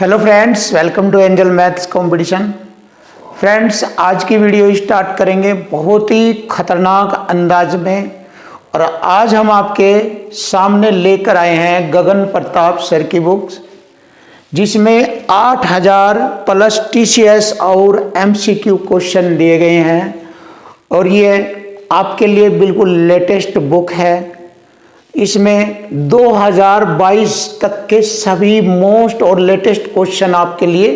Hello friends, welcome to Angel maths competition. Friends, आज की video start करेंगे बहुत ही खतरनाक अंदाज में। और आज हम आपके सामने लेकर आए हैं गगन प्रताप सर की बुक्स, जिसमें 8000 प्लस टीसीएस और एमसीक्यू क्वेश्चन दिए गए हैं। और ये आपके लिए बिल्कुल लेटेस्ट बुक है। इसमें 2022 तक के सभी मोस्ट और लेटेस्ट क्वेश्चन आपके लिए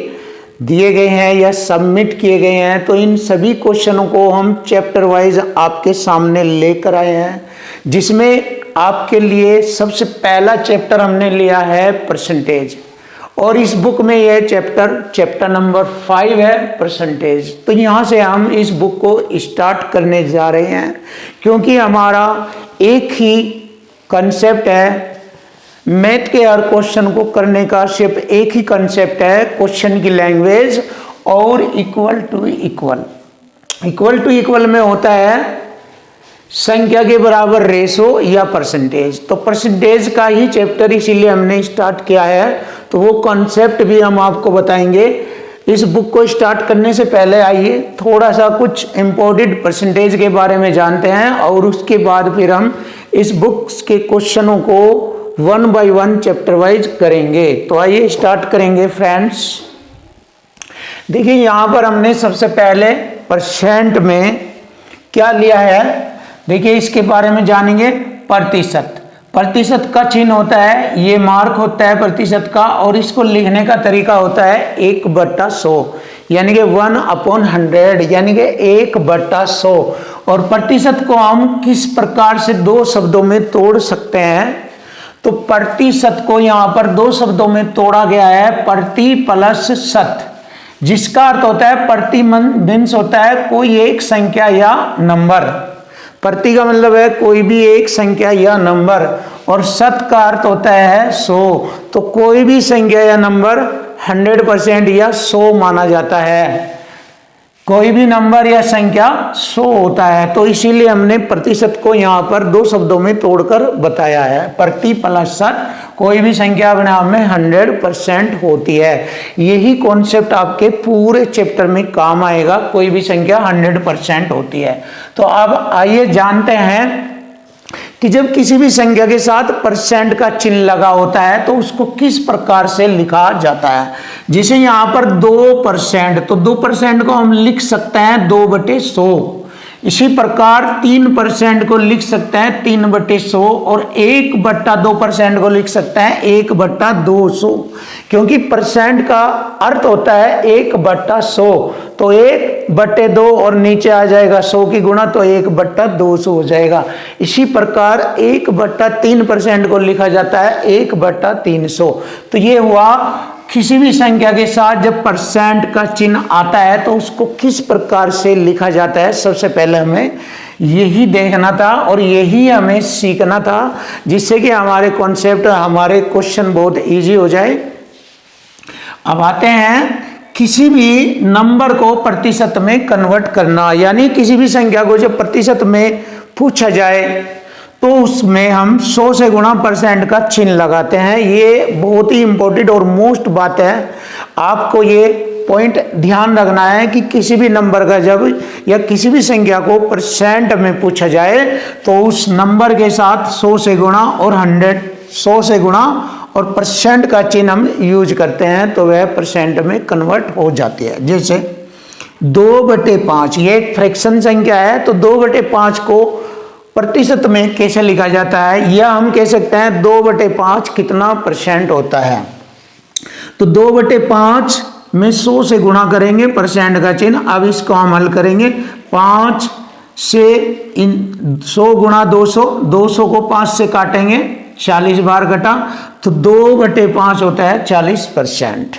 दिए गए हैं या सबमिट किए गए हैं। तो इन सभी क्वेश्चनों को हम चैप्टर वाइज आपके सामने लेकर आए हैं, जिसमें आपके लिए सबसे पहला चैप्टर हमने लिया है परसेंटेज। और इस बुक में यह चैप्टर नंबर 5 है, परसेंटेज। तो यहाँ से हम इस बुक को स्टार्ट करने जा रहे हैं, क्योंकि हमारा एक ही कंसेप्ट है। मैथ के हर क्वेश्चन को करने का सिर्फ एक ही कंसेप्ट है, क्वेश्चन की लैंग्वेज और equal to equal. Equal to equal में होता है संख्या के बराबर रेशो या परसेंटेज। तो परसेंटेज का ही चैप्टर इसीलिए हमने स्टार्ट किया है, तो वो कॉन्सेप्ट भी हम आपको बताएंगे। इस बुक को स्टार्ट करने से पहले आइए थोड़ा सा कुछ इम्पोर्टेंट परसेंटेज के बारे में जानते हैं, और उसके बाद फिर हम इस बुक्स के क्वेश्चनों को 1 बाय 1 चैप्टर वाइज करेंगे। तो आइए स्टार्ट करेंगे फ्रेंड्स। देखिए, यहाँ पर हमने सबसे पहले परसेंट में क्या लिया है, देखिए इसके बारे में जानेंगे। प्रतिशत, प्रतिशत का चिन्ह होता है, ये मार्क होता है प्रतिशत का, और इसको लिखने का तरीका होता है 1/100, यानी कि 1/100, यानी कि 1/100। और प्रतिशत को हम किस प्रकार से दो शब्दों में तोड़ सकते हैं, तो प्रतिशत को यहाँ पर दो शब्दों में तोड़ा गया है, प्रति प्लस शत, जिसका अर्थ होता है प्रति मीन्स होता है कोई एक संख्या या नंबर। प्रति का मतलब है कोई भी एक संख्या या नंबर, और शत का अर्थ होता है 100। तो कोई भी संख्या या नंबर 100% या 100 माना जाता है। कोई भी नंबर या संख्या 100 होता है। तो इसीलिए हमने प्रतिशत को यहाँ पर दो शब्दों में तोड़कर बताया है, प्रति प्लस शत, कोई भी संख्या अपने आप में 100% होती है। यही कॉन्सेप्ट आपके पूरे चैप्टर में काम आएगा, कोई भी संख्या 100% होती है। तो अब आइए जानते हैं कि जब किसी भी संख्या के साथ परसेंट का चिन्ह लगा होता है तो उसको किस प्रकार से लिखा जाता है। जैसे यहाँ पर 2%, तो 2% को हम लिख सकते हैं 2/100। इसी प्रकार 3% को लिख सकते हैं 3/100, और 1/2% को लिख सकते हैं 1/200, क्योंकि परसेंट का अर्थ होता है 1/100। तो 1/2 और नीचे आ जाएगा 100 की गुणा, तो 1/200 हो जाएगा। इसी प्रकार 1/3% को लिखा जाता है 1/300। तो ये हुआ किसी भी संख्या के साथ जब परसेंट का चिन्ह आता है तो उसको किस प्रकार से लिखा जाता है। सबसे पहले हमें यही देखना था और यही हमें सीखना था, जिससे कि हमारे कॉन्सेप्ट, हमारे क्वेश्चन बहुत इजी हो जाए। अब आते हैं किसी भी नंबर को प्रतिशत में कन्वर्ट करना, यानी किसी भी संख्या को जब प्रतिशत में पूछा जाए तो उसमें हम 100 से गुणा परसेंट का चिन्ह लगाते हैं। ये बहुत ही इंपॉर्टेंट और मोस्ट बात है, आपको ये पॉइंट ध्यान रखना है कि किसी भी नंबर का जब या किसी भी संख्या को परसेंट में पूछा जाए तो उस नंबर के साथ 100 से गुणा और 100 से गुणा और परसेंट का चिन्ह हम यूज करते हैं, तो वह परसेंट में कन्वर्ट हो जाती है। जैसे 2/5, ये एक फ्रैक्शन संख्या है, तो 2/5 को प्रतिशत में कैसे लिखा जाता है, या हम कह सकते हैं 2/5 कितना परसेंट होता है। तो 2/5 में 100 से गुणा करेंगे परसेंट का चिन्ह। अब इसको हम हल करेंगे, 5 से 100 गुणा 200, 200 को 5 से काटेंगे, 40 बार कटा, तो 2/5 होता है 40%।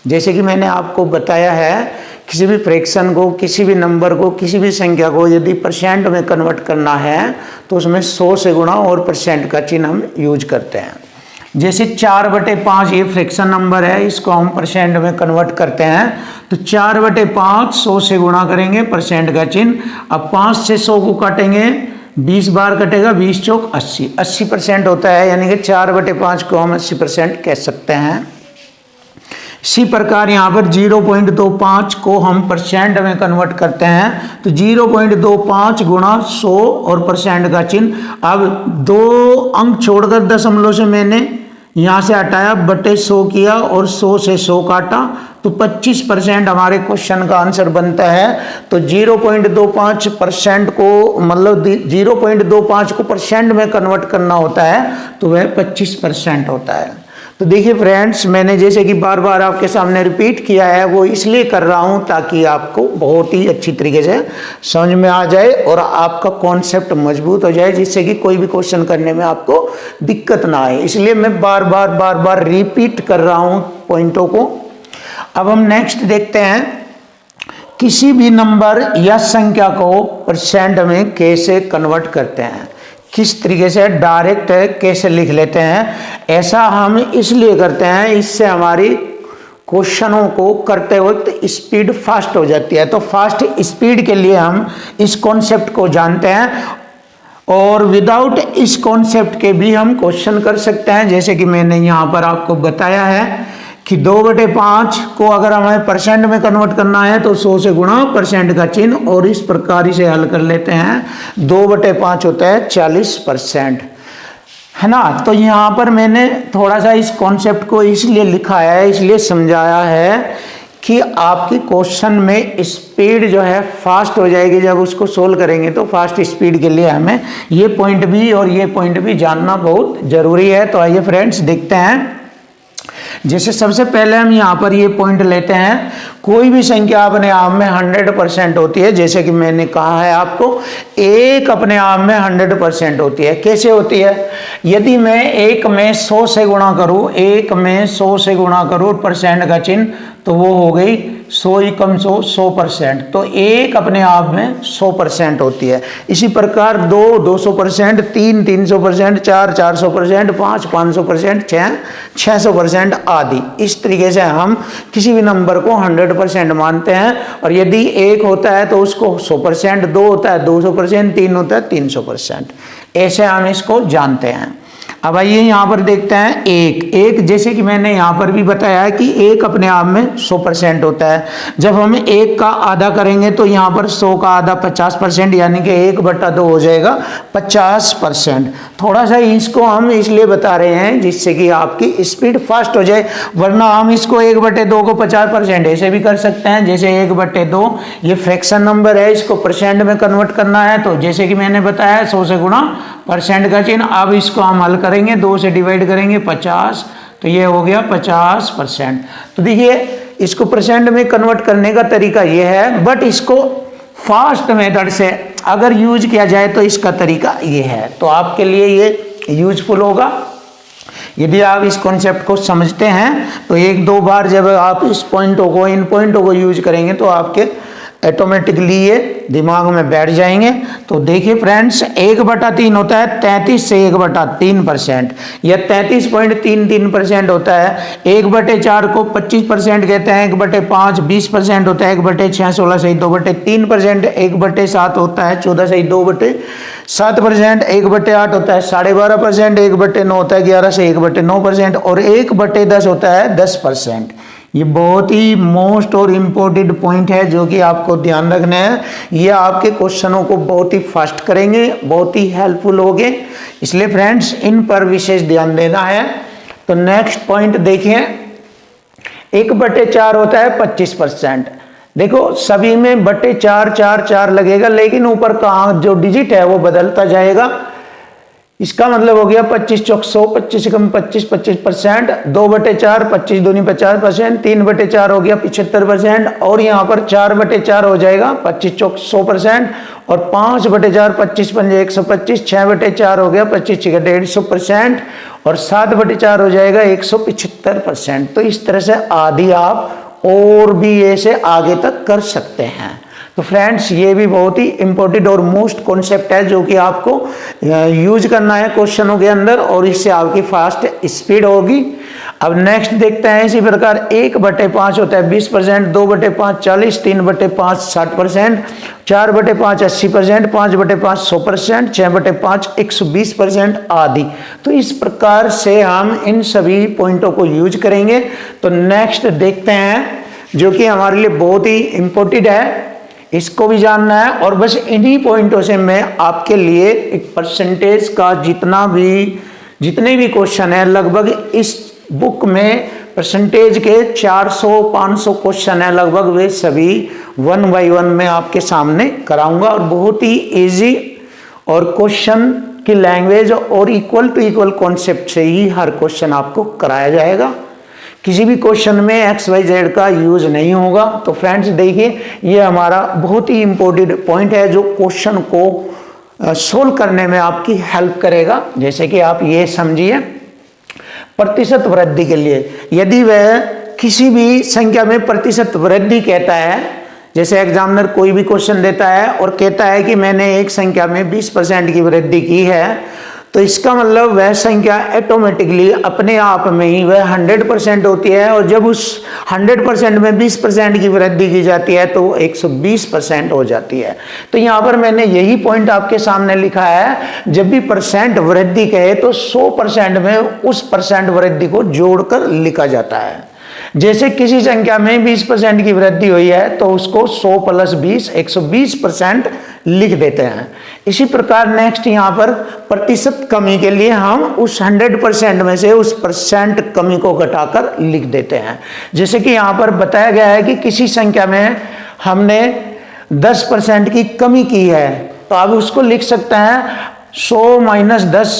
जैसे कि मैंने आपको बताया है, किसी भी फ्रैक्शन को, किसी भी नंबर को, किसी भी संख्या को यदि परसेंट में कन्वर्ट करना है तो उसमें 100 से गुणा और परसेंट का चिन्ह हम यूज करते हैं। जैसे 4/5 ये फ्रैक्शन नंबर है, इसको हम परसेंट में कन्वर्ट करते हैं, तो 4/5 100 से गुणा करेंगे परसेंट का चिन्ह। अब 5 से 100 को काटेंगे, 20 बार कटेगा, 20 चौक 80, 80% होता है, यानी कि 4/5 को हम 80% कह सकते हैं। इसी प्रकार यहाँ पर 0.25 को हम परसेंट में कन्वर्ट करते हैं तो 0.25 गुणा 100 और परसेंट का चिन्ह। अब 2 अंक छोड़कर दशमलव से मैंने यहाँ से हटाया, बटे 100 किया और 100 से 100 काटा तो 25% हमारे क्वेश्चन का आंसर बनता है। तो 0.25% को मतलब 0.25 को परसेंट में कन्वर्ट करना होता है तो वह 25% होता है। तो देखिए फ्रेंड्स, मैंने जैसे कि बार बार आपके सामने रिपीट किया है वो इसलिए कर रहा हूं ताकि आपको बहुत ही अच्छी तरीके से समझ में आ जाए और आपका कॉन्सेप्ट मजबूत हो जाए, जिससे कि कोई भी क्वेश्चन करने में आपको दिक्कत ना आए। इसलिए मैं बार बार रिपीट कर रहा हूं पॉइंटों को। अब हम नेक्स्ट देखते हैं, किसी भी नंबर या संख्या को परसेंट में कैसे कन्वर्ट करते हैं, किस तरीके से डायरेक्ट कैसे लिख लेते हैं। ऐसा हम इसलिए करते हैं, इससे हमारी क्वेश्चनों को करते वक्त स्पीड फास्ट हो जाती है। तो फास्ट स्पीड के लिए हम इस कॉन्सेप्ट को जानते हैं और विदाउट इस कॉन्सेप्ट के भी हम क्वेश्चन कर सकते हैं। जैसे कि मैंने यहाँ पर आपको बताया है कि 2/5 को अगर हमें परसेंट में कन्वर्ट करना है तो 100 से गुणा परसेंट का चिन्ह और इस प्रकार इसे हल कर लेते हैं। 2/5 होता है 40%, है ना। तो यहाँ पर मैंने थोड़ा सा इस कॉन्सेप्ट को इसलिए लिखा है, इसलिए समझाया है कि आपकी क्वेश्चन में स्पीड जो है फास्ट हो जाएगी जब उसको सोल्व करेंगे। तो फास्ट स्पीड के लिए हमें ये पॉइंट भी और ये पॉइंट भी जानना बहुत जरूरी है। तो आइए फ्रेंड्स देखते हैं। जैसे सबसे पहले हम यहाँ पर ये पॉइंट लेते हैं, कोई भी संख्या अपने आप में 100% होती है। जैसे कि मैंने कहा है आपको, एक अपने आप में 100% होती है। कैसे होती है? यदि मैं एक में 100 से गुणा करूँ, एक में 100 से गुणा करूँ परसेंट का चिन्ह, तो वो हो गई 100 एकम 100%। तो एक अपने आप में 100% होती है। इसी प्रकार 2 200%, 3 300%, 4 400%, 5 500%, 6 600% आदि। इस तरीके से हम किसी भी नंबर को 100% मानते हैं। और यदि एक होता है तो उसको 100%, 2 होता है 200%, 3 होता है 300%। ऐसे हम इसको जानते हैं। अब आइए यहाँ पर देखते हैं एक जैसे कि मैंने यहाँ पर भी बताया है कि एक अपने आप में 100% होता है। जब हम एक का आधा करेंगे तो यहाँ पर 100 का आधा 50%, यानी कि 1/2 हो जाएगा 50%। थोड़ा सा इसको हम इसलिए बता रहे हैं जिससे कि आपकी स्पीड फास्ट हो जाए, वरना हम इसको 1/2 को 50% ऐसे भी कर सकते हैं। जैसे 1/2 ये फ्रैक्शन नंबर है, इसको परसेंट में कन्वर्ट करना है तो जैसे कि मैंने बताया 100 से गुणा परसेंट का चिन्ह। अब इसको हम हल करेंगे, 2 से डिवाइड करेंगे 50, तो ये हो गया 50%। तो देखिए इसको परसेंट में कन्वर्ट करने का तरीका ये है, बट इसको फास्ट मेथड से अगर यूज किया जाए तो इसका तरीका ये है। तो आपके लिए ये यूजफुल होगा यदि आप इस कॉन्सेप्ट को समझते हैं। तो 1-2 बार जब आप इन पॉइंटों को यूज करेंगे तो आपके ऑटोमेटिकली ये दिमाग में बैठ जाएंगे। तो देखिए फ्रेंड्स, 1/3 होता है 33 से 1/3%, या 33.33% होता है। 1/4 को 25% कहते हैं, 1/5 20% होता है, 1/6 16 सही 2/3%, 1/7 होता है 14 सही 2/7%, 1/8 होता है 12.5%, 1/9 होता है 11 से 1/9% और 1/10 होता है 10%। ये बहुत ही मोस्ट और इम्पोर्टेंट पॉइंट है जो कि आपको ध्यान रखना है। ये आपके क्वेश्चनों को बहुत ही फास्ट करेंगे, बहुत ही हेल्पफुल होंगे, इसलिए फ्रेंड्स इन पर विशेष ध्यान देना है। तो नेक्स्ट पॉइंट देखिए, 1/4 होता है 25%। देखो सभी में बटे 4 लगेगा, लेकिन ऊपर का जो डिजिट है वो बदलता जाएगा। इसका मतलब हो गया 25 चौक 100, 25 कम 25 25%, 2/4 25 दूनी 50%, 3/4 हो गया 75%, और यहाँ पर 4/4 हो जाएगा 25 चौक 100%, और 5/4 25 पंजे 125, 6/4 हो गया 25 6 150%, और 7/4 हो जाएगा 175%। तो इस तरह से आदि आप और भी ऐसे आगे तक कर सकते हैं। तो फ्रेंड्स ये भी बहुत ही इंपॉर्टेंट और मोस्ट कॉन्सेप्ट है जो कि आपको यूज करना है क्वेश्चनों के अंदर, और इससे आपकी फास्ट स्पीड होगी। अब नेक्स्ट देखते हैं इसी प्रकार 1/5 होता है 20%, 2/5 40%, 3/5 60%, 4/5 80%, 5/5 100%, 6/5 120% आदि। तो इस प्रकार से हम इन सभी पॉइंटों को यूज करेंगे। तो नेक्स्ट देखते हैं जो कि हमारे लिए बहुत ही इंपॉर्टेंट है, इसको भी जानना है। और बस इन्हीं पॉइंटों से मैं आपके लिए एक परसेंटेज का जितने भी क्वेश्चन है, लगभग इस बुक में परसेंटेज के 400-500 क्वेश्चन है लगभग, वे सभी 1 बाय 1 में आपके सामने कराऊंगा। और बहुत ही इजी और क्वेश्चन की लैंग्वेज और इक्वल टू इक्वल कॉन्सेप्ट से ही हर क्वेश्चन आपको कराया जाएगा। किसी भी क्वेश्चन में XYZ का यूज नहीं होगा। तो फ्रेंड्स देखिए, ये हमारा बहुत ही इंपॉर्टेंट पॉइंट है जो क्वेश्चन को सोल्व करने में आपकी हेल्प करेगा। जैसे कि आप ये समझिए, प्रतिशत वृद्धि के लिए यदि वह किसी भी संख्या में प्रतिशत वृद्धि कहता है, जैसे एग्जामिनर कोई भी क्वेश्चन देता है और कहता है कि मैंने एक संख्या में 20% की वृद्धि की है, तो इसका मतलब वह संख्या ऑटोमेटिकली अपने आप में ही वह 100% होती है। और जब उस 100% में 20% की वृद्धि की जाती है तो 120% हो जाती है। तो यहाँ पर मैंने यही पॉइंट आपके सामने लिखा है, जब भी परसेंट वृद्धि कहे तो 100% में उस परसेंट वृद्धि को जोड़कर लिखा जाता है। जैसे किसी संख्या में 20% की वृद्धि हुई है तो उसको 100 + 20 120% लिख देते हैं। इसी प्रकार नेक्स्ट यहाँ पर प्रतिशत कमी के लिए हम उस 100% में से उस परसेंट कमी को घटाकर लिख देते हैं। जैसे कि यहाँ पर बताया गया है कि किसी संख्या में हमने 10% की कमी की है, तो आप उसको लिख सकते हैं 100 - 10।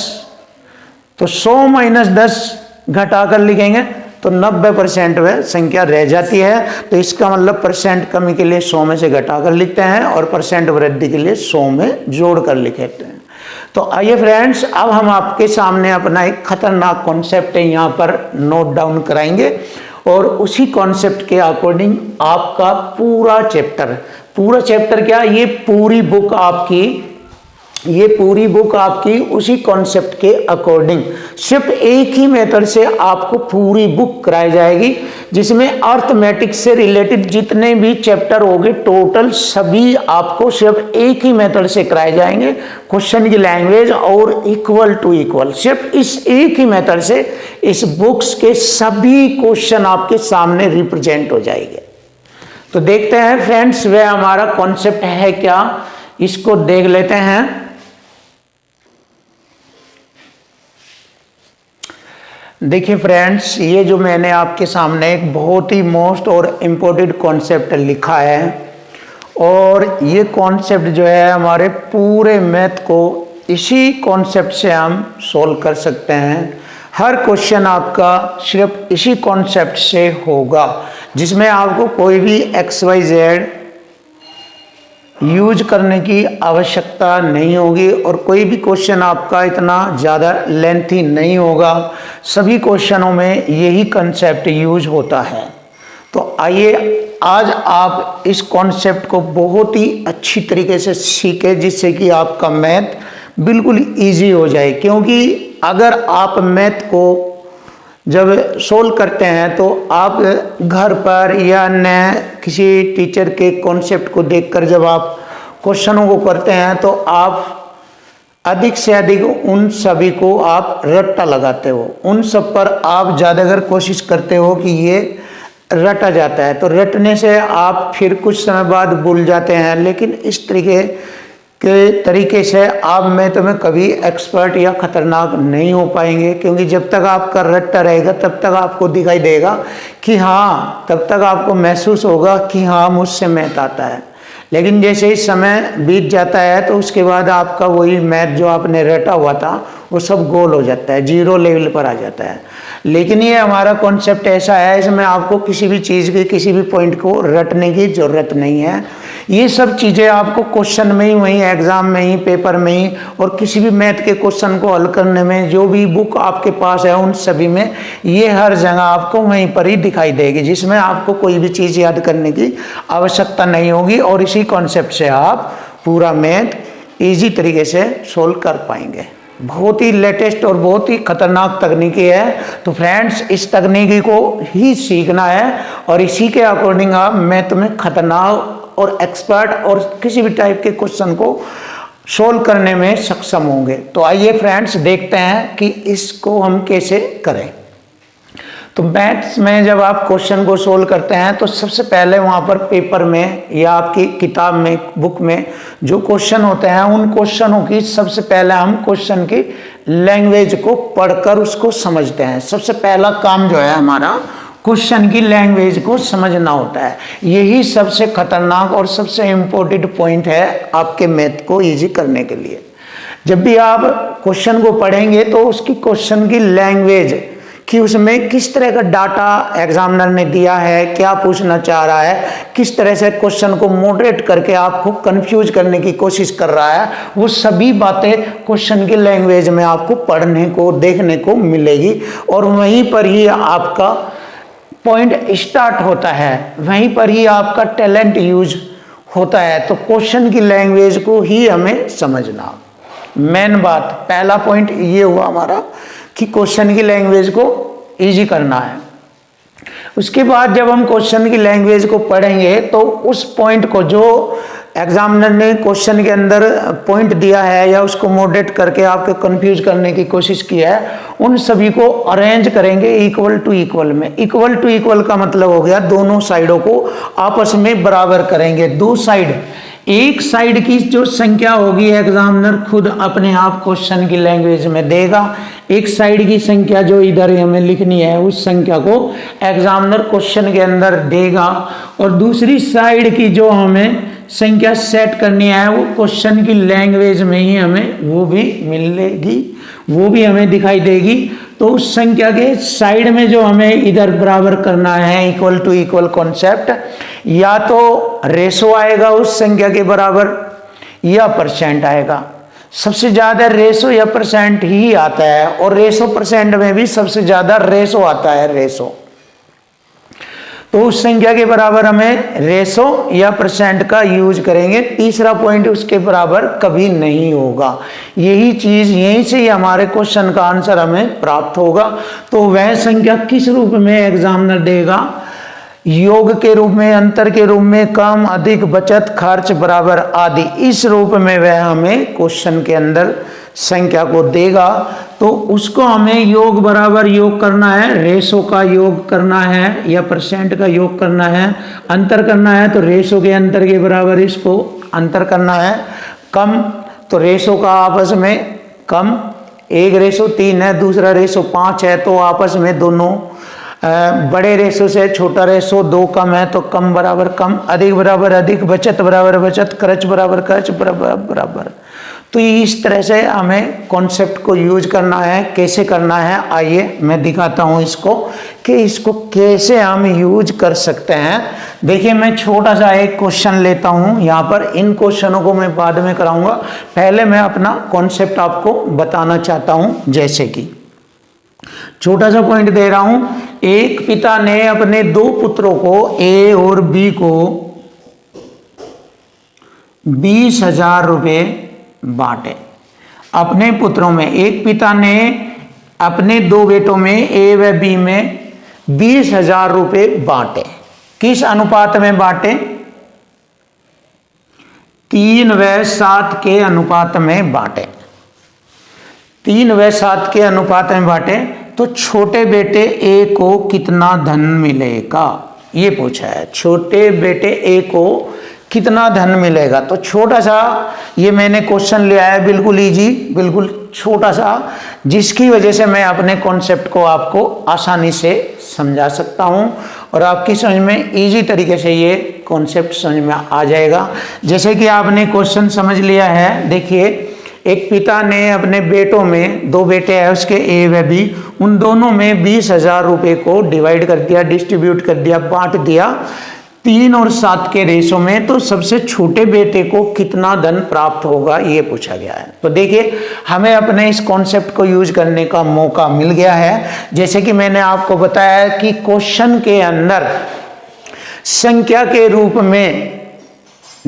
तो 100 - 10 घटाकर लिखेंगे तो 90% वह संख्या रह जाती है। तो इसका मतलब परसेंट कमी के लिए 100 में से घटाकर लिखते हैं और परसेंट वृद्धि के लिए 100 में जोड़कर लिखते हैं। तो आइए फ्रेंड्स, अब हम आपके सामने अपना एक खतरनाक कॉन्सेप्ट है यहाँ पर नोट डाउन कराएंगे और उसी कॉन्सेप्ट के अकॉर्डिंग आपका पूरा चैप्टर क्या, ये पूरी बुक आपकी उसी कॉन्सेप्ट के अकॉर्डिंग सिर्फ एक ही मेथड से आपको पूरी बुक कराई जाएगी, जिसमें अर्थमेटिक्स से रिलेटेड जितने भी चैप्टर होंगे टोटल सभी आपको सिर्फ एक ही मेथड से कराए जाएंगे। क्वेश्चन की लैंग्वेज और इक्वल टू इक्वल, सिर्फ इस एक ही मेथड से इस बुक्स के सभी क्वेश्चन आपके सामने रिप्रेजेंट हो जाएंगे। तो देखते हैं फ्रेंड्स, वह हमारा कॉन्सेप्ट है क्या, इसको देख लेते हैं। देखिए फ्रेंड्स, ये जो मैंने आपके सामने एक बहुत ही मोस्ट और इम्पोर्टेंट कॉन्सेप्ट लिखा है और ये कॉन्सेप्ट जो है हमारे पूरे मैथ को इसी कॉन्सेप्ट से हम सोल्व कर सकते हैं। हर क्वेश्चन आपका सिर्फ इसी कॉन्सेप्ट से होगा, जिसमें आपको कोई भी XYZ यूज करने की आवश्यकता नहीं होगी और कोई भी क्वेश्चन आपका इतना ज़्यादा लेंथी नहीं होगा। सभी क्वेश्चनों में यही कंसेप्ट यूज होता है। तो आइए आज आप इस कॉन्सेप्ट को बहुत ही अच्छी तरीके से सीखें, जिससे कि आपका मैथ बिल्कुल इजी हो जाए। क्योंकि अगर आप मैथ को जब सोल्व करते हैं तो आप घर पर या अन्य किसी टीचर के कॉन्सेप्ट को देखकर जब आप क्वेश्चनों को करते हैं तो आप अधिक से अधिक उन सभी को आप रट्टा लगाते हो, उन सब पर आप ज़्यादातर कोशिश करते हो कि ये रटा जाता है। तो रटने से आप फिर कुछ समय बाद भूल जाते हैं। लेकिन इस तरीके से आप मैथ में कभी एक्सपर्ट या खतरनाक नहीं हो पाएंगे, क्योंकि जब तक आपका रट्टा रहेगा तब तक आपको दिखाई देगा कि हाँ, तब तक आपको महसूस होगा कि हाँ मुझसे मैथ आता है। लेकिन जैसे ही समय बीत जाता है तो उसके बाद आपका वही मैथ जो आपने रटा हुआ था वो सब गोल हो जाता है, 0 लेवल पर आ जाता है। लेकिन ये हमारा कॉन्सेप्ट ऐसा है, इसमें आपको किसी भी चीज़ की किसी भी पॉइंट को रटने की ज़रूरत नहीं है। ये सब चीज़ें आपको क्वेश्चन में ही, वहीं एग्जाम में ही, पेपर में ही और किसी भी मैथ के क्वेश्चन को हल करने में जो भी बुक आपके पास है उन सभी में ये हर जगह आपको वहीं पर ही दिखाई देगी, जिसमें आपको कोई भी चीज़ याद करने की आवश्यकता नहीं होगी और इसी कॉन्सेप्ट से आप पूरा मैथ ईजी तरीके से सोल्व कर पाएंगे। बहुत ही लेटेस्ट और बहुत ही खतरनाक तकनीकी है। तो फ्रेंड्स, इस तकनीकी को ही सीखना है और इसी के अकॉर्डिंग आप मैं तुम्हें खतरनाक और एक्सपर्ट और किसी भी टाइप के क्वेश्चन को सोल्व करने में सक्षम होंगे। तो आइए फ्रेंड्स, देखते हैं कि इसको हम कैसे करें। तो मैथ्स में जब आप क्वेश्चन को सोल्व करते हैं तो सबसे पहले वहाँ पर पेपर में या आपकी किताब में, बुक में जो क्वेश्चन होते हैं, उन क्वेश्चनों की सबसे पहले हम क्वेश्चन की लैंग्वेज को पढ़कर उसको समझते हैं। सबसे पहला काम जो है हमारा, क्वेश्चन की लैंग्वेज को समझना होता है। यही सबसे खतरनाक और सबसे इम्पोर्टेंट पॉइंट है आपके मैथ को ईजी करने के लिए। जब भी आप क्वेश्चन को पढ़ेंगे तो उसकी क्वेश्चन की लैंग्वेज कि उसमें किस तरह का डाटा एग्जामिनर ने दिया है, क्या पूछना चाह रहा है, किस तरह से क्वेश्चन को मॉडरेट करके आपको कंफ्यूज करने की कोशिश कर रहा है, वो सभी बातें क्वेश्चन की लैंग्वेज में आपको पढ़ने को, देखने को मिलेगी। और वहीं पर ही आपका पॉइंट स्टार्ट होता है, वहीं पर ही आपका टैलेंट यूज होता है। तो क्वेश्चन की लैंग्वेज को ही हमें समझना मेन बात, पहला पॉइंट ये हुआ हमारा कि क्वेश्चन की लैंग्वेज को इजी करना है। उसके बाद जब हम क्वेश्चन की लैंग्वेज को पढ़ेंगे तो उस पॉइंट को जो एग्जामिनर ने क्वेश्चन के अंदर पॉइंट दिया है या उसको मॉडरेट करके आपको कंफ्यूज करने की कोशिश की है, उन सभी को अरेंज करेंगे इक्वल टू इक्वल में। इक्वल टू इक्वल का मतलब हो गया दोनों साइडों को आपस में बराबर करेंगे। दो साइड, एक साइड की जो संख्या होगी एग्जामिनर खुद अपने आप क्वेश्चन की लैंग्वेज में देगा, एक साइड की संख्या जो इधर हमें लिखनी है उस संख्या को एग्जामिनर क्वेश्चन के अंदर देगा, और दूसरी साइड की जो हमें संख्या सेट करनी है वो क्वेश्चन की लैंग्वेज में ही हमें वो भी मिलेगी, वो भी हमें दिखाई देगी। तो उस संख्या के साइड में जो हमें इधर बराबर करना है, इक्वल टू इक्वल कॉन्सेप्ट, या तो रेशो आएगा उस संख्या के बराबर या परसेंट आएगा। सबसे ज्यादा रेशो या परसेंट ही आता है, और रेशो परसेंट में भी सबसे ज्यादा रेशो आता है, रेशो। तो उस संख्या के बराबर हमें रेशो या परसेंट का यूज करेंगे। तीसरा पॉइंट उसके बराबर कभी नहीं होगा। यही चीज, यहीं से ही हमारे क्वेश्चन का आंसर हमें प्राप्त होगा। तो वह संख्या किस रूप में एग्जामिनर देगा? योग के रूप में, अंतर के रूप में, कम, अधिक, बचत, खर्च, बराबर आदि, इस रूप में वह हमें क्वेश्चन के अंदर संख्या को देगा। तो उसको हमें योग बराबर योग करना है, रेशो का योग करना है या परसेंट का योग करना है, अंतर करना है तो रेशो के अंतर के बराबर इसको अंतर करना है, कम तो रेशो का आपस में कम, एक रेशो 3 है, दूसरा रेशो 5 है, तो आपस में दोनों बड़े रेशो से छोटा रेशो 2 कम है तो कम बराबर कम, अधिक बराबर अधिक, बचत बराबर बचत, खर्च बराबर खर्च, बराबर बराबर। तो इस तरह से हमें कॉन्सेप्ट को यूज करना है। कैसे करना है आइए मैं दिखाता हूं इसको कि इसको कैसे हम यूज कर सकते हैं। देखिए, मैं छोटा सा एक क्वेश्चन लेता हूं यहाँ पर, इन क्वेश्चनों को मैं बाद में कराऊंगा, पहले मैं अपना कॉन्सेप्ट आपको बताना चाहता हूं। जैसे कि छोटा सा पॉइंट दे रहा हूं, एक पिता ने अपने 2 पुत्रों को ए और बी को 20,000 रुपये बांटे। अपने पुत्रों में एक पिता ने अपने 2 बेटों में ए व बी में 20,000 रुपये बांटे। किस अनुपात में बांटे? 3 व 7 के अनुपात में बांटे। 3 व 7 के अनुपात में बांटे तो छोटे बेटे ए को कितना धन मिलेगा, ये पूछा है। छोटे बेटे ए को कितना धन मिलेगा? तो छोटा सा ये मैंने क्वेश्चन लिया है, बिल्कुल इजी, बिल्कुल छोटा सा, जिसकी वजह से मैं अपने कॉन्सेप्ट को आपको आसानी से समझा सकता हूं और आपकी समझ में इजी तरीके से ये कॉन्सेप्ट समझ में आ जाएगा। जैसे कि आपने क्वेश्चन समझ लिया है, देखिए, एक पिता ने अपने बेटों में 2 बेटे हैं उसके ए व बी, उन दोनों में 20,000 रुपये को डिवाइड कर दिया, डिस्ट्रीब्यूट कर दिया, बांट दिया 3 और 7 के रेशो में। तो सबसे छोटे बेटे को कितना धन प्राप्त होगा ये पूछा गया है। तो देखिए, हमें अपने इस कॉन्सेप्ट को यूज करने का मौका मिल गया है। जैसे कि मैंने आपको बताया कि क्वेश्चन के अंदर संख्या के रूप में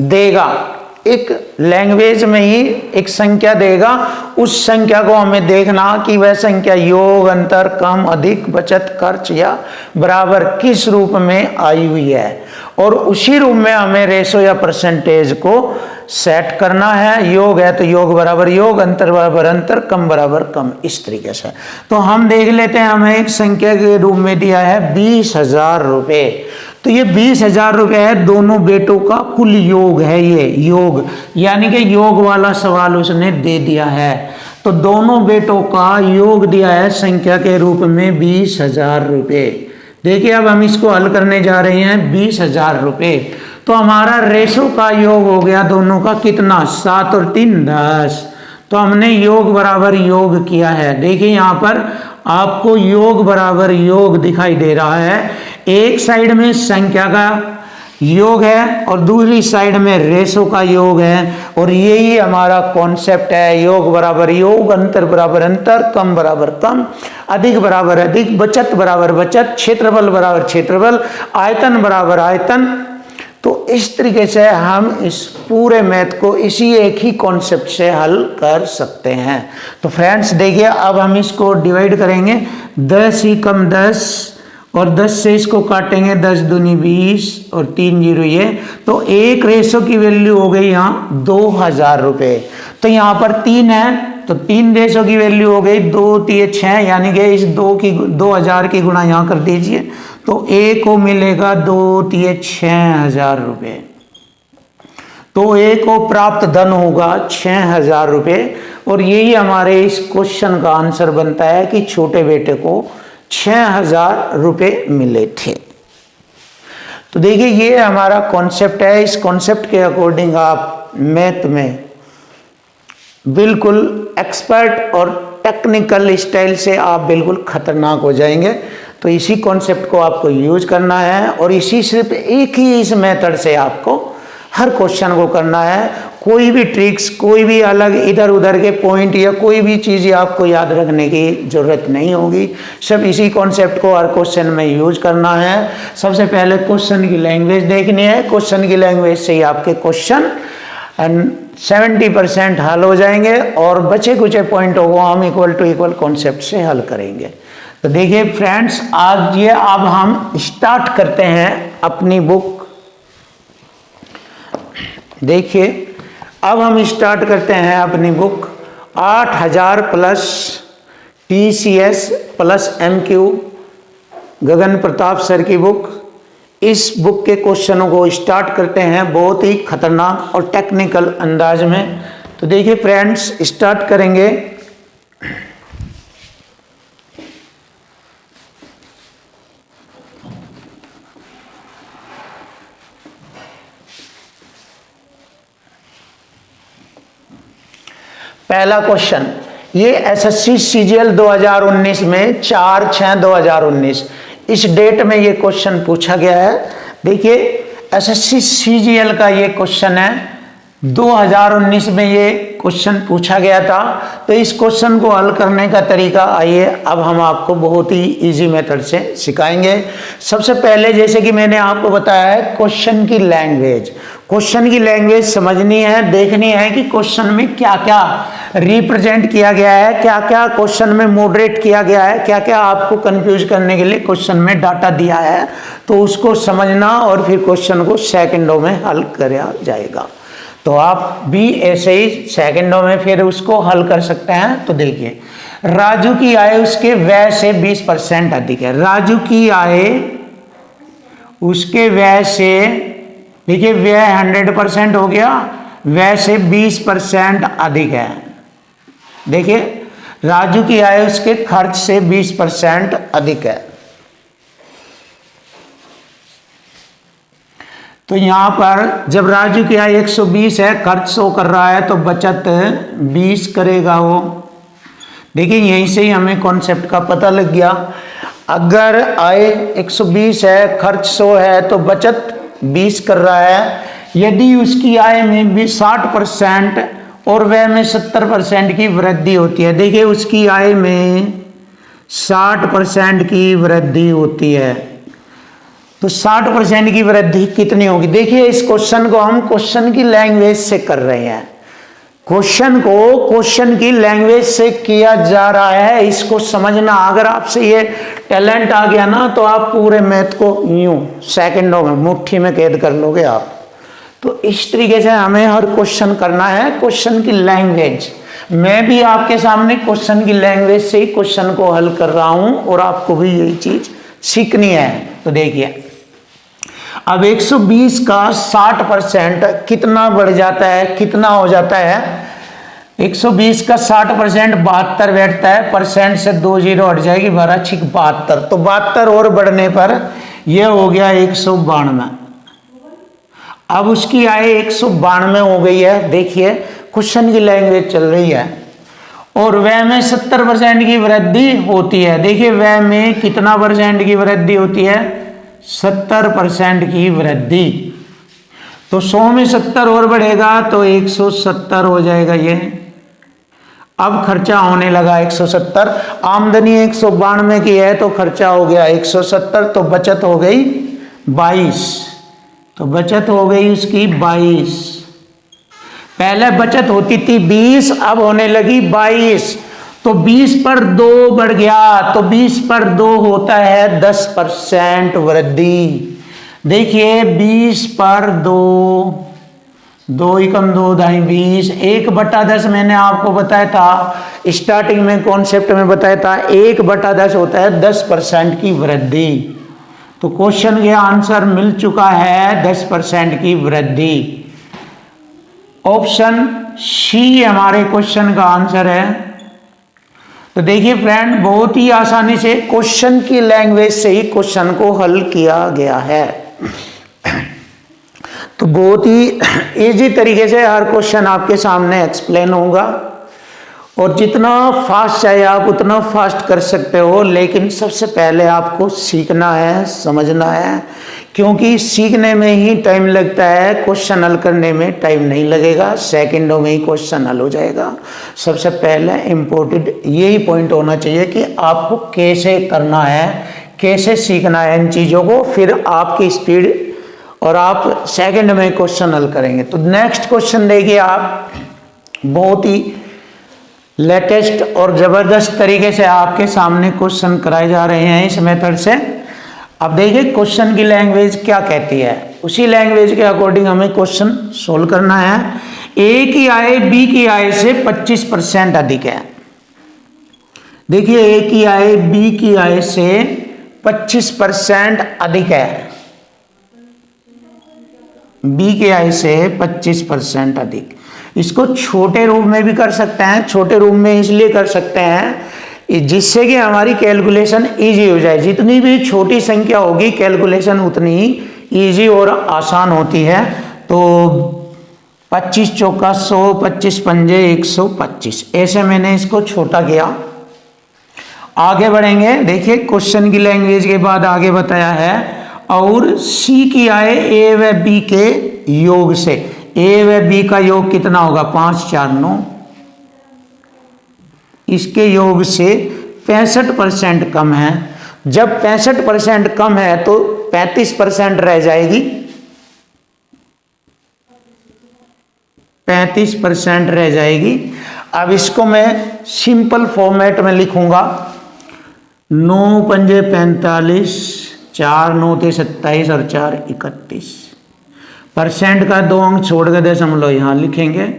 देगा एक लैंग्वेज में ही एक संख्या देगा, उस संख्या को हमें देखना कि वह संख्या योग, अंतर, कम, अधिक, बचत, खर्च या बराबर किस रूप में आई हुई है, और उसी रूप में हमें रेशो या परसेंटेज को सेट करना है। योग है तो योग बराबर योग, अंतर बराबर अंतर, कम बराबर कम, इस तरीके से। तो हम देख लेते हैं, हमें एक संख्या के रूप में दिया है 20,000 रुपये। तो ये 20,000 रुपये है, दोनों बेटों का कुल योग है, ये योग यानी कि योग वाला सवाल उसने दे दिया है। तो दोनों बेटों का योग दिया है संख्या के रूप में 20,000 रुपये। देखिए अब हम इसको हल करने जा रहे हैं 20,000 रुपये। तो हमारा रेशो का योग हो गया दोनों का कितना, 7 और 3 10। तो हमने योग बराबर योग किया है। देखिए यहाँ पर आपको योग बराबर योग दिखाई दे रहा है। एक साइड में संख्या का योग है और दूसरी साइड में रेशो का योग है, और यही हमारा कॉन्सेप्ट है। योग बराबर योग, अंतर बराबर अंतर, कम बराबर कम, अधिक बराबर अधिक, बचत बराबर बचत, क्षेत्रफल बराबर क्षेत्रफल, आयतन बराबर आयतन। तो इस तरीके से हम इस पूरे मैथ को इसी एक ही कॉन्सेप्ट से हल कर सकते हैं। तो फ्रेंड्स देखिए अब हम इसको डिवाइड करेंगे, 10 ही कम 10, और 10 से इसको काटेंगे, 10 दूनी 20 और 3 जीरो ये। तो एक रेशो की वैल्यू हो गई यहाँ 2,000 रुपये। तो यहाँ पर 3 है तो 3 रेशो की वैल्यू हो गई 2 3 6, यानी कि इस 2,000 की गुणा यहाँ कर दीजिए। तो ए को मिलेगा 2 3 6,000 रुपये। तो ए को प्राप्त धन होगा 6,000 रुपये, और यही हमारे इस क्वेश्चन का आंसर बनता है कि छोटे बेटे को 6,000 रुपये मिले थे। तो देखिए ये हमारा कॉन्सेप्ट है। इस कॉन्सेप्ट के अकॉर्डिंग आप मैथ में बिल्कुल एक्सपर्ट और टेक्निकल स्टाइल से आप बिल्कुल खतरनाक हो जाएंगे। तो इसी कॉन्सेप्ट को आपको यूज करना है, और इसी सिर्फ एक ही इस मेथड से आपको हर क्वेश्चन को करना है। कोई भी ट्रिक्स, कोई भी अलग इधर उधर के पॉइंट या कोई भी चीज़ आपको याद रखने की ज़रूरत नहीं होगी। सब इसी कॉन्सेप्ट को हर क्वेश्चन में यूज करना है। सबसे पहले क्वेश्चन की लैंग्वेज देखनी है। क्वेश्चन की लैंग्वेज से ही आपके क्वेश्चन 70% हल हो जाएंगे, और बचे कुछ पॉइंटों को हम इक्वल टू इक्वल कॉन्सेप्ट से हल करेंगे। तो देखिए फ्रेंड्स आज ये अब हम स्टार्ट करते हैं अपनी बुक। देखिए अब हम स्टार्ट करते हैं अपनी book 8000 plus TCS plus MQ गगन प्रताप सर की बुक। इस बुक के क्वेश्चनों को स्टार्ट करते हैं बहुत ही खतरनाक और टेक्निकल अंदाज में। तो देखिए फ्रेंड्स स्टार्ट करेंगे। पहला क्वेश्चन, ये SSC CGL 2019 में 4/6/2019 इस डेट में ये क्वेश्चन पूछा गया है। देखिए SSC CGL का ये क्वेश्चन है, 2019 में ये क्वेश्चन पूछा गया था। तो इस क्वेश्चन को हल करने का तरीका आइए अब हम आपको बहुत ही इजी मेथड से सिखाएंगे। सबसे पहले जैसे कि मैंने आपको बताया है क्वेश्चन की लैंग्वेज, क्वेश्चन की लैंग्वेज समझनी है, देखनी है कि क्वेश्चन में क्या क्या रिप्रेजेंट किया गया है, क्या क्या क्वेश्चन में मॉडरेट किया गया है, क्या क्या आपको कंफ्यूज करने के लिए क्वेश्चन में डाटा दिया है। तो उसको समझना और फिर क्वेश्चन को सेकंडों में हल किया जाएगा। तो आप भी ऐसे ही सेकंडों में फिर उसको हल कर सकते हैं। तो देखिए राजू की आय उसके व्यय से 20% अधिक है। राजू की आय उसके व्यय से, देखिए व्यय 100% हो गया, व्यय से 20% अधिक है। देखिए राजू की आय उसके खर्च से 20% अधिक है। तो यहां पर जब राजू की आय 120 है, खर्च 100 कर रहा है, तो बचत 20 करेगा वो। देखिए यहीं से ही हमें कॉन्सेप्ट का पता लग गया। अगर आय 120 है, खर्च 100 है, तो बचत 20 कर रहा है। यदि उसकी आय में भी 60% और व्यय में 70% की वृद्धि होती है, देखिए उसकी आय में 60% की वृद्धि होती है, तो 60% की वृद्धि कितनी होगी। देखिए इस क्वेश्चन को हम क्वेश्चन की लैंग्वेज से कर रहे हैं, क्वेश्चन को क्वेश्चन की लैंग्वेज से किया जा रहा है, इसको समझना। अगर आपसे ये टैलेंट आ गया ना तो आप पूरे मैथ को यूं सेकंडों में मुट्ठी में कैद कर लोगे आप। तो इस तरीके से हमें हर क्वेश्चन करना है, क्वेश्चन की लैंग्वेज। मैं भी आपके सामने क्वेश्चन की लैंग्वेज से ही क्वेश्चन को हल कर रहा हूं और आपको भी यही चीज सीखनी है। तो देखिए अब 120 का 60% कितना बढ़ जाता है, कितना हो जाता है। 120 का 60% 72 बैठता है, परसेंट से 2 जीरो हट जाएगी, 12 छिक 72। तो 72 और बढ़ने पर यह हो गया 192। अब उसकी आय 192 हो गई है। देखिए क्वेश्चन की लैंग्वेज चल रही है। और व्यय में 70% की वृद्धि होती है। देखिए व्यय में कितना परसेंट की वृद्धि होती है, 70% की वृद्धि। तो 100 में 70 और बढ़ेगा तो 170 हो जाएगा ये। अब खर्चा होने लगा 170, आमदनी 192 की है तो खर्चा हो गया 170, तो बचत हो गई 22। तो बचत हो गई उसकी 22। पहले बचत होती थी 20, अब होने लगी 22। तो 20 पर 2 बढ़ गया, तो 20 पर 2 होता है 10% वृद्धि। देखिए 20 पर 2, 2 एकम 2 दाई 20, 1/10 मैंने आपको बताया था स्टार्टिंग में, कॉन्सेप्ट में बताया था 1/10 होता है 10% की वृद्धि। तो क्वेश्चन के आंसर मिल चुका है 10% की वृद्धि। ऑप्शन सी हमारे क्वेश्चन का आंसर है। तो देखिए फ्रेंड बहुत ही आसानी से क्वेश्चन की लैंग्वेज से ही क्वेश्चन को हल किया गया है। तो बहुत ही इजी तरीके से हर क्वेश्चन आपके सामने एक्सप्लेन होगा, और जितना फास्ट चाहे आप उतना फास्ट कर सकते हो, लेकिन सबसे पहले आपको सीखना है, समझना है, क्योंकि सीखने में ही टाइम लगता है, क्वेश्चन हल करने में टाइम नहीं लगेगा, सेकंडों में ही क्वेश्चन हल हो जाएगा। सबसे पहले इम्पोर्टेंट यही पॉइंट होना चाहिए कि आपको कैसे करना है, कैसे सीखना है इन चीज़ों को, फिर आपकी स्पीड और आप सेकंड में क्वेश्चन हल करेंगे। तो नेक्स्ट क्वेश्चन देखिए आप, बहुत ही लेटेस्ट और ज़बरदस्त तरीके से आपके सामने क्वेश्चन कराए जा रहे हैं इस मेथड से। अब देखिए क्वेश्चन की लैंग्वेज क्या कहती है, उसी लैंग्वेज के अकॉर्डिंग हमें क्वेश्चन सोल्व करना है। ए की आय बी की आय से 25% अधिक है। देखिए ए की आय बी की आय से 25% अधिक है, बी की आय से 25% अधिक। इसको छोटे रूप में भी कर सकते हैं, छोटे रूप में इसलिए कर सकते हैं जिससे कि हमारी कैलकुलेशन इजी हो जाए। जितनी भी छोटी संख्या होगी कैलकुलेशन उतनी ही इजी और आसान होती है। तो 25 चौका 100, 25 पंजे 125, ऐसे मैंने इसको छोटा किया। आगे बढ़ेंगे, देखिए क्वेश्चन की लैंग्वेज के बाद आगे बताया है, और सी की आय ए व बी के योग से। ए व बी का योग कितना होगा, 5 4 9, इसके योग से 65% कम है। जब 65% कम है तो 35% रह जाएगी, 35% रह जाएगी। अब इसको मैं सिंपल फॉर्मेट में लिखूंगा, 9 पंजे 45, 4 9 थे 27 और 4 31। परसेंट का 2 अंक छोड़ के दशमलव यहां लिखेंगे।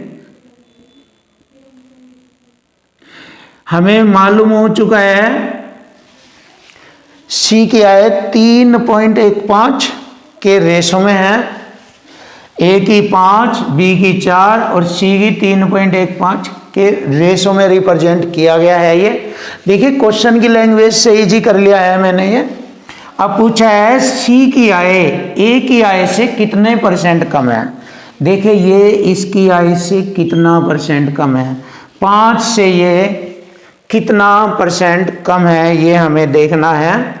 हमें मालूम हो चुका है सी की आय 3.15 के रेशो में है। ए की 5, बी की 4 और सी की 3.15 के रेशो में रिप्रेजेंट किया गया है। ये देखिए क्वेश्चन की लैंग्वेज से इजी कर लिया है मैंने ये। अब पूछा है सी की आय ए की आय से कितने % कम है। देखिए ये इसकी आय से कितना % कम है, 5 से ये कितना % कम है, ये हमें देखना है।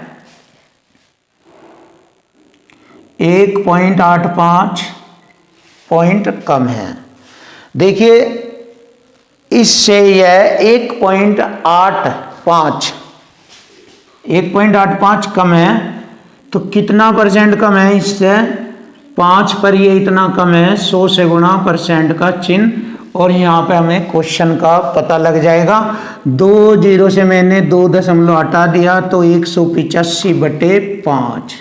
1.85 पॉइंट कम है। देखिए इससे यह 1.85 कम है, तो कितना परसेंट कम है इससे? 5 पर ये इतना कम है, 100 से गुणा परसेंट का चिन्ह, और यहाँ पे हमें क्वेश्चन का पता लग जाएगा। 2 जीरो से मैंने 2 दशमलव हटा दिया तो 185/5,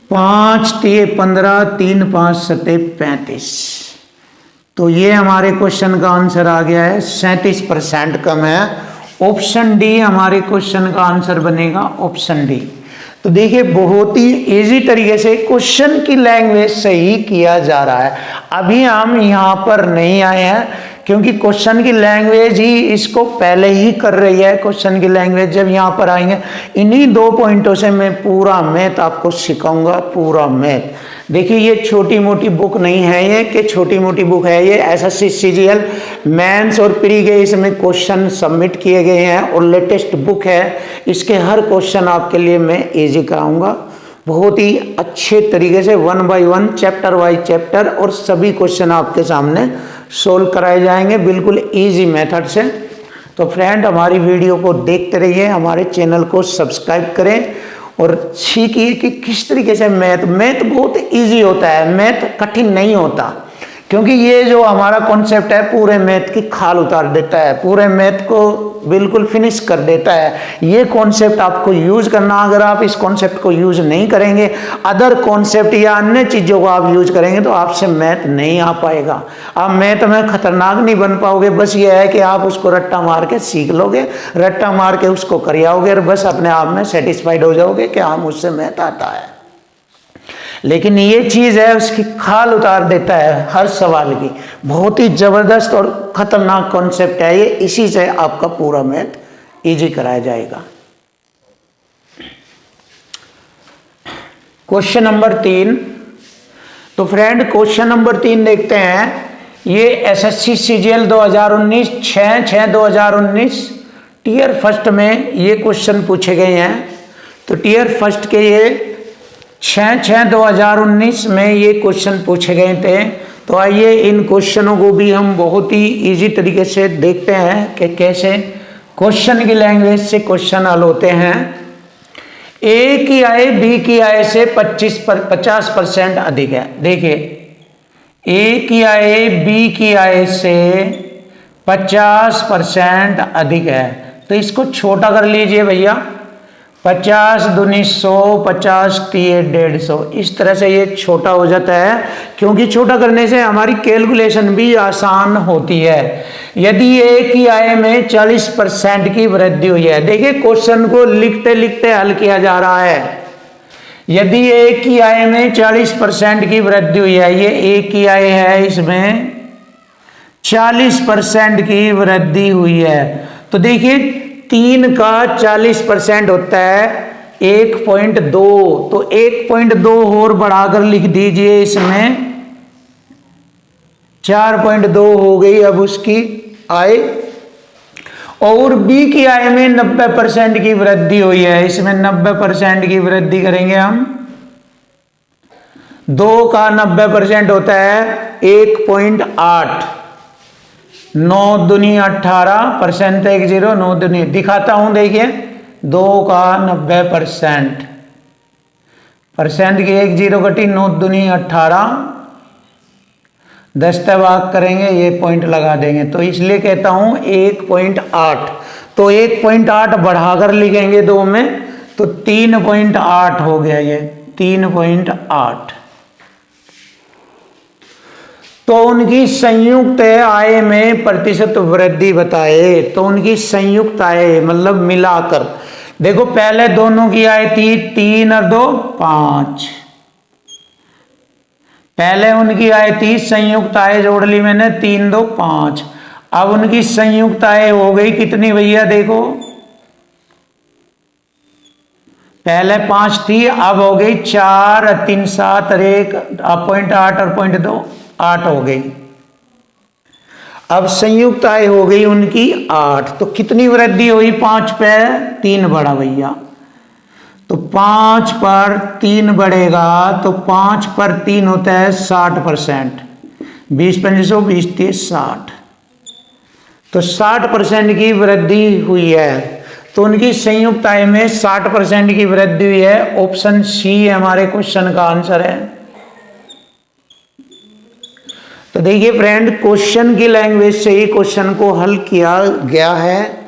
5 तिये 15, 3 5 सते 35। तो ये हमारे क्वेश्चन का आंसर आ गया है, 37% कम है। ऑप्शन डी हमारे क्वेश्चन का आंसर बनेगा, ऑप्शन डी। तो देखिए बहुत ही इजी तरीके से क्वेश्चन की लैंग्वेज से ही किया जा रहा है। अभी हम यहाँ पर नहीं आए हैं क्योंकि क्वेश्चन की लैंग्वेज ही इसको पहले ही कर रही है। क्वेश्चन की लैंग्वेज जब यहाँ पर आएंगे, इन्हीं 2 पॉइंटों से मैं पूरा मैथ आपको सिखाऊंगा, पूरा मैथ। देखिए ये छोटी मोटी बुक नहीं है, ये कि छोटी मोटी बुक है, ये एसएससी सीजीएल मेंस और प्री के इसमें क्वेश्चन सबमिट किए गए हैं और लेटेस्ट बुक है। इसके हर क्वेश्चन आपके लिए मैं इजी कराऊंगा, बहुत ही अच्छे तरीके से 1 बाय 1 चैप्टर वाइज चैप्टर, और सभी क्वेश्चन आपके सामने सोल्व कराए जाएंगे बिल्कुल इजी मेथड से। तो फ्रेंड हमारी वीडियो को देखते रहिए, हमारे चैनल को सब्सक्राइब करें और सीखिए कि किस तरीके से मैथ बहुत इजी होता है, मैथ कठिन नहीं होता। क्योंकि ये जो हमारा कॉन्सेप्ट है पूरे मैथ की खाल उतार देता है, पूरे मैथ को बिल्कुल फिनिश कर देता है। ये कॉन्सेप्ट आपको यूज करना, अगर आप इस कॉन्सेप्ट को यूज नहीं करेंगे, अदर कॉन्सेप्ट या अन्य चीज़ों को आप यूज करेंगे तो आपसे मैथ नहीं आ पाएगा। आप मैथ में खतरनाक नहीं बन पाओगे। बस ये है कि आप उसको रट्टा मार के सीख लोगे, रट्टा मार के उसको कर आओगे और बस अपने आप में सेटिस्फाइड हो जाओगे कि हाँ मुझसे मैथ आता है। लेकिन ये चीज है उसकी खाल उतार देता है हर सवाल की। बहुत ही जबरदस्त और खतरनाक कॉन्सेप्ट है ये, इसी से आपका पूरा मैथ इजी कराया जाएगा। Question number 3। तो फ्रेंड क्वेश्चन नंबर 3 देखते हैं। ये एसएससी सीजीएल 2019 6/6/2019 टीयर फर्स्ट में ये क्वेश्चन पूछे गए हैं। तो टीयर फर्स्ट के ये 6/6/2019 में ये क्वेश्चन पूछे गए थे। तो आइए इन क्वेश्चनों को भी हम बहुत ही इजी तरीके से देखते हैं कि कैसे क्वेश्चन की लैंग्वेज से क्वेश्चन हल होते हैं। ए की आय बी की आय से 50% अधिक है। देखिए ए की आय बी की आय से 50% अधिक है, तो इसको छोटा कर लीजिए भैया। 50 दूनी 100, 50 तिये 150, इस तरह से ये छोटा हो जाता है, क्योंकि छोटा करने से हमारी कैलकुलेशन भी आसान होती है। यदि ए की आय में 40% की वृद्धि हुई है, देखिए क्वेश्चन को लिखते लिखते हल किया जा रहा है। यदि ए की आय में 40% की वृद्धि हुई है, ये ए की आय है, इसमें 40% की वृद्धि हुई है, तो देखिए 3 का 40% होता है 1.2, तो 1.2 और बढ़ाकर लिख दीजिए, इसमें 4.2 हो गई अब उसकी आय। और बी की आय में 90% की वृद्धि हुई है, इसमें 90% की वृद्धि करेंगे हम। 2 का 90% होता है 1.8, 9 दूनी 18%, 1 0, 9 दूनी दिखाता हूं, देखिए 2 का 90% की 1 0 घटी, 9 दूनी 18, 10 भाग करेंगे, ये पॉइंट लगा देंगे, तो इसलिए कहता हूं 1.8। तो 1.8 बढ़ाकर लिखेंगे 2 में, तो 3.8 हो गया, ये 3.8। तो उनकी संयुक्त आय में प्रतिशत वृद्धि बताए। तो उनकी संयुक्त आय मतलब मिलाकर, देखो पहले दोनों की आय थी 3 और 2 5, पहले उनकी आय थी, संयुक्त आय जोड़ ली मैंने 3 2 5। अब उनकी संयुक्त आय हो गई कितनी भैया, देखो पहले 5 थी, अब हो गई 4 और 3 7 और 1 0.8 और 0.2 8 हो गई। अब संयुक्त आय हो गई उनकी 8। तो कितनी वृद्धि हुई, 5 पे 3 बढ़ा भैया, तो 5 पर 3 बढ़ेगा, तो 5 पर 3 होता है 60%, 20 25 20 30 60, तो 60% की वृद्धि हुई है। तो उनकी संयुक्त आय में 60% की वृद्धि हुई है। ऑप्शन सी हमारे क्वेश्चन का आंसर है। तो देखिए फ्रेंड, क्वेश्चन की लैंग्वेज से ही क्वेश्चन को हल किया गया है।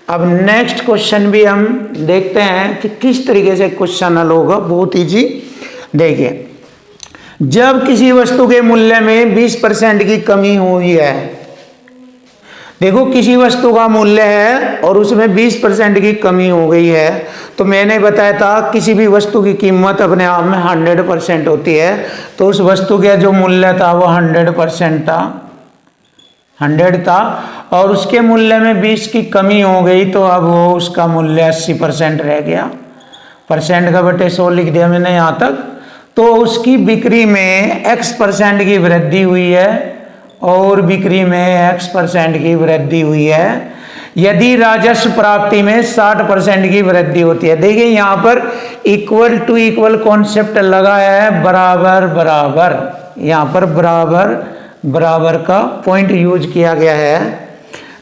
अब नेक्स्ट क्वेश्चन भी हम देखते हैं कि किस तरीके से क्वेश्चन हल होगा। बहुत इजी। देखिए, जब किसी वस्तु के मूल्य में 20% की कमी हुई है, देखो किसी वस्तु का मूल्य है और उसमें 20% की कमी हो गई है, तो मैंने बताया था किसी भी वस्तु की कीमत अपने आप में 100% होती है। तो उस वस्तु का जो मूल्य था वो 100% था, 100 था, और उसके मूल्य में 20 की कमी हो गई, तो अब वो उसका मूल्य 80% रह गया। परसेंट का बटे 100 लिख दिया मैंने यहाँ तक। तो उसकी बिक्री में X% की वृद्धि हुई है और बिक्री में X% की वृद्धि हुई है यदि राजस्व प्राप्ति में 60% की वृद्धि होती है। देखिए यहाँ पर इक्वल टू इक्वल कॉन्सेप्ट लगाया है, बराबर बराबर, यहाँ पर बराबर बराबर का पॉइंट यूज किया गया है।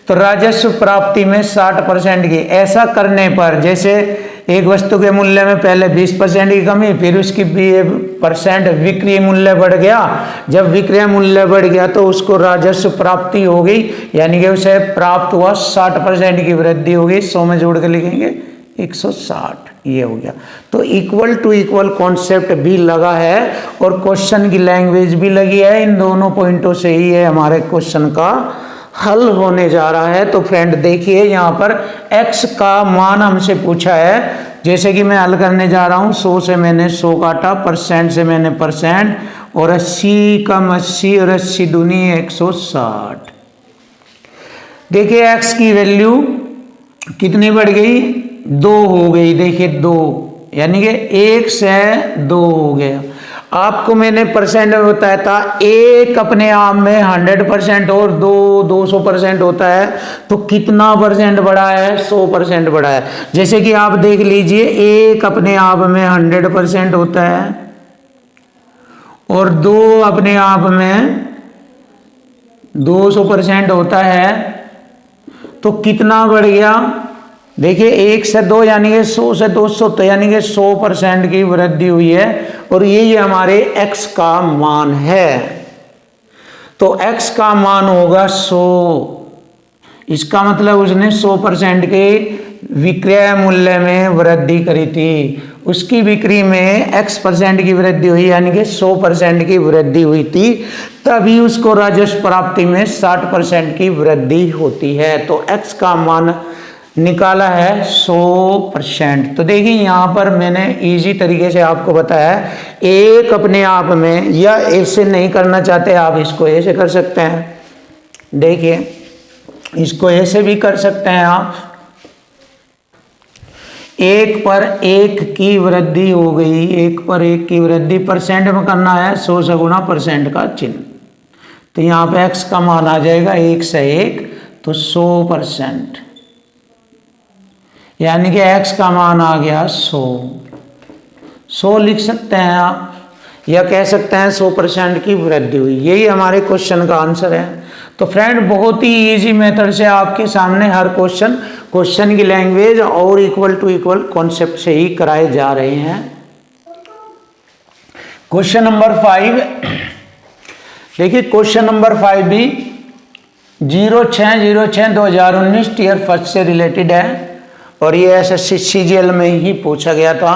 तो राजस्व प्राप्ति में 60% की, ऐसा करने पर जैसे एक वस्तु के मूल्य में पहले 20% की कमी, फिर उसकी % विक्रय मूल्य बढ़ गया। जब विक्रय मूल्य बढ़ गया तो उसको राजस्व प्राप्ति हो गई, यानी कि उसे प्राप्त हुआ 60% की वृद्धि हो गई। 100 में जोड़ के लिखेंगे 160, ये हो गया। तो इक्वल टू इक्वल कॉन्सेप्ट भी लगा है और क्वेश्चन की लैंग्वेज भी लगी है। इन दोनों पॉइंटों से ही है हमारे क्वेश्चन का हल होने जा रहा है। तो फ्रेंड देखिए, यहाँ पर x का मान हमसे पूछा है। जैसे कि मैं हल करने जा रहा हूँ, 100 से मैंने 100 काटा, % से मैंने %, और 80 कम 80 और 80 दूनी 160। देखिए x की वैल्यू कितनी बढ़ गई, 2 हो गई। देखिए 2, यानी कि 1 से 2 हो गया। आपको मैंने % में बताया था, एक अपने आप में 100% और 200% होता है, तो कितना % बढ़ा है, 100% बढ़ा है। जैसे कि आप देख लीजिए, एक अपने आप में 100% होता है और 2 अपने आप में 200% होता है, तो कितना बढ़ गया। देखिए 1 से 2 यानी कि 100 से 200, तो यानी कि 100% की वृद्धि हुई है और ये हमारे x का मान है। तो x का मान होगा 100। इसका मतलब उसने 100% के विक्रय मूल्य में वृद्धि करी थी। उसकी बिक्री में X% की वृद्धि हुई, यानी कि 100% की वृद्धि हुई थी, तभी उसको राजस्व प्राप्ति में 60% की वृद्धि होती है। तो x का मान निकाला है 100%। तो देखिए यहाँ पर मैंने इजी तरीके से आपको बताया है, एक अपने आप में, या ऐसे नहीं करना चाहते आप इसको ऐसे कर सकते हैं। देखिए इसको ऐसे भी कर सकते हैं आप, 1 पर 1 की वृद्धि हो गई, 1 पर 1 की वृद्धि, % में करना है 100 से गुणा % का चिन्ह। तो यहाँ पे x का मान आ जाएगा 1 से 1, तो 100%, यानी कि x का मान आ गया 100 लिख सकते हैं आप, या कह सकते हैं 100% की वृद्धि हुई। यही हमारे क्वेश्चन का आंसर है। तो फ्रेंड बहुत ही इजी मेथड से आपके सामने हर क्वेश्चन की लैंग्वेज और इक्वल टू इक्वल कॉन्सेप्ट से ही कराए जा रहे हैं। क्वेश्चन नंबर 5, देखिए क्वेश्चन नंबर 5 भी 06/06/2019 टीयर फर्स्ट से रिलेटेड है और ये SSC CGL में ही पूछा गया था।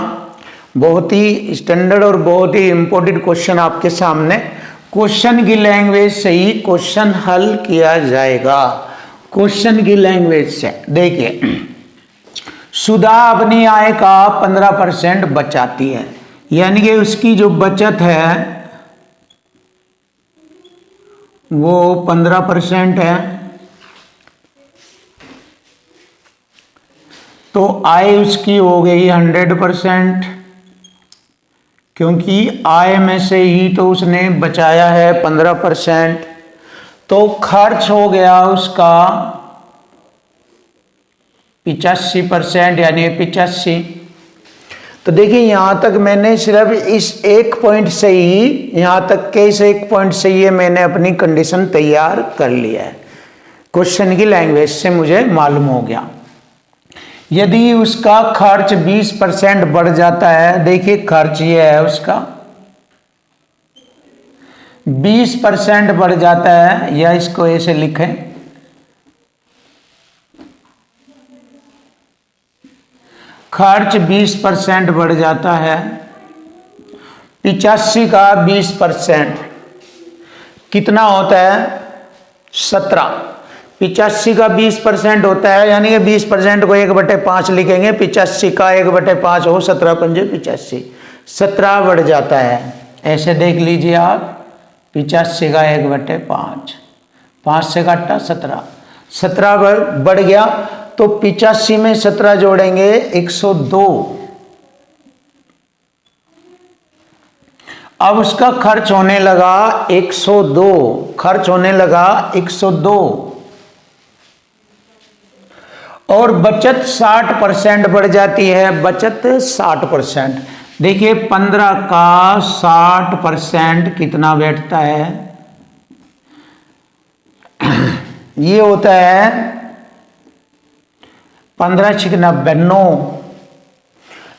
बहुत ही स्टैंडर्ड और बहुत ही इंपॉर्टेंट क्वेश्चन आपके सामने। क्वेश्चन की लैंग्वेज से ही क्वेश्चन हल किया जाएगा, क्वेश्चन की लैंग्वेज से। देखिए, सुधा अपनी आय का 15% बचाती है, यानी कि उसकी जो बचत है वो 15% है। तो आय उसकी हो गई 100%, क्योंकि आय में से ही तो उसने बचाया है 15%। तो खर्च हो गया उसका 85%, यानी 85। तो देखिए यहाँ तक मैंने सिर्फ इस एक पॉइंट से ही, यहाँ तक के इस एक पॉइंट से ही मैंने अपनी कंडीशन तैयार कर लिया है। क्वेश्चन की लैंग्वेज से मुझे मालूम हो गया। यदि उसका खर्च 20% बढ़ जाता है, देखिए खर्च ये है उसका 20% बढ़ जाता है, या इसको ऐसे लिखें, खर्च 20% बढ़ जाता है, 85 का 20% कितना होता है 17। 85 का 20% होता है, यानी कि 20% को 1/5 लिखेंगे, 85 का 1/5 हो 17 पंजे 85, 17 बढ़ जाता है। ऐसे देख लीजिए आप, 85 का 1/5, 5 से काटा 17, 17 बढ़ गया, तो 85 में 17 जोड़ेंगे 102। अब उसका खर्च होने लगा 102, खर्च होने लगा 102, और बचत 60% बढ़ जाती है, बचत 60%। देखिए 15 का 60% कितना बैठता है, ये होता है 15 छिक 90,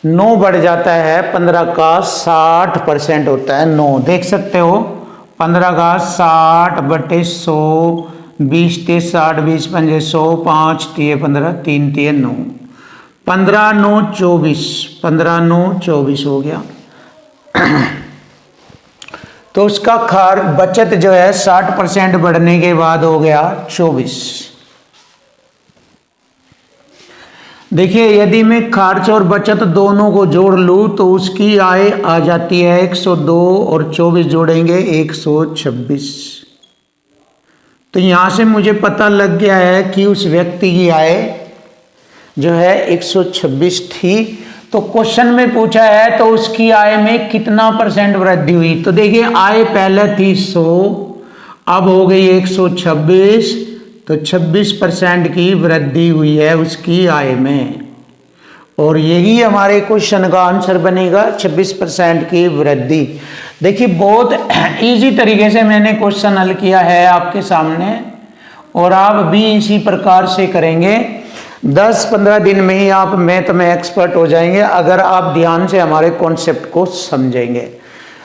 9 बढ़ जाता है, 15 का 60% होता है 9। देख सकते हो 15 का 60/100, 20 ते 60, 20 पंजे 100, 5 तिये 15, 3 तिये 9, 15 9 24, 15 9 24 हो गया। तो उसका बचत जो है 60% बढ़ने के बाद हो गया 24। देखिए यदि मैं खर्च और बचत दोनों को जोड़ लूं तो उसकी आय आ जाती है 102, और 24 जोड़ेंगे 126। तो यहां से मुझे पता लग गया है कि उस व्यक्ति की आय जो है 126 थी। तो क्वेश्चन में पूछा है तो उसकी आय में कितना % वृद्धि हुई। तो देखिए आय पहले थी 100, अब हो गई 126, तो 26% की वृद्धि हुई है उसकी आय में, और यही हमारे क्वेश्चन का आंसर बनेगा 26% की वृद्धि। देखिए बहुत इजी तरीके से मैंने क्वेश्चन हल किया है आपके सामने, और आप भी इसी प्रकार से करेंगे। 10-15 दिन में ही आप मैथ में एक्सपर्ट हो जाएंगे, अगर आप ध्यान से हमारे कॉन्सेप्ट को समझेंगे।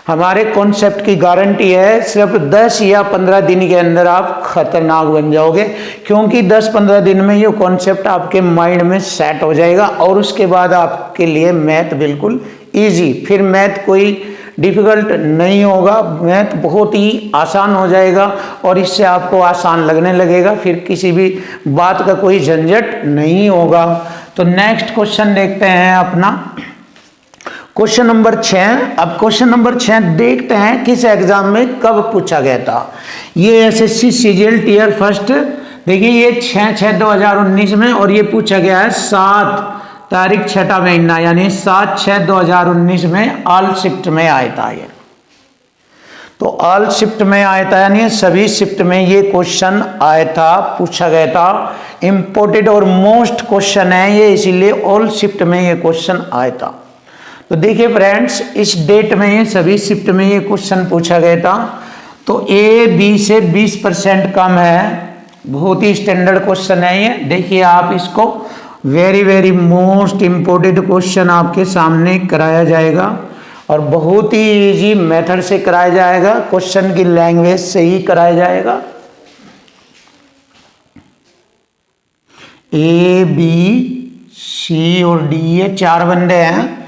हमारे कॉन्सेप्ट की गारंटी है सिर्फ 10 या 15 दिन के अंदर आप खतरनाक बन जाओगे, क्योंकि 10-15 दिन में ये कॉन्सेप्ट आपके माइंड में सेट हो जाएगा, और उसके बाद आपके लिए मैथ बिल्कुल इजी, फिर मैथ कोई डिफिकल्ट नहीं होगा, मैथ बहुत ही आसान हो जाएगा, और इससे आपको आसान लगने लगेगा, फिर किसी भी बात का कोई झंझट नहीं होगा। तो नेक्स्ट क्वेश्चन देखते हैं अपना क्वेश्चन नंबर 6। अब क्वेश्चन नंबर 6 देखते हैं किस एग्जाम में कब पूछा गया था। ये एसएससी सीजीएल टीयर फर्स्ट, देखिए ये 6/6/2019 में, और ये पूछा गया है 7 तारीख 6वां महीना, यानी 7/6/2019 में ऑल शिफ्ट में आया था ये। तो ऑल शिफ्ट में आया था, यानी सभी शिफ्ट में ये क्वेश्चन आया था, पूछा गया था। इंपोर्टेड और मोस्ट क्वेश्चन है ये, इसीलिए ऑल शिफ्ट में ये क्वेश्चन आया था। तो देखिए फ्रेंड्स, इस डेट में ये सभी शिफ्ट में ये क्वेश्चन पूछा गया था। तो ए बी से 20% कम है, बहुत ही स्टैंडर्ड क्वेश्चन है ये। देखिए आप इसको वेरी मोस्ट इम्पोर्टेंट क्वेश्चन आपके सामने कराया जाएगा, और बहुत ही इजी मेथड से कराया जाएगा, क्वेश्चन की लैंग्वेज से ही कराया जाएगा। ए बी सी और डी ये 4 बंदे हैं।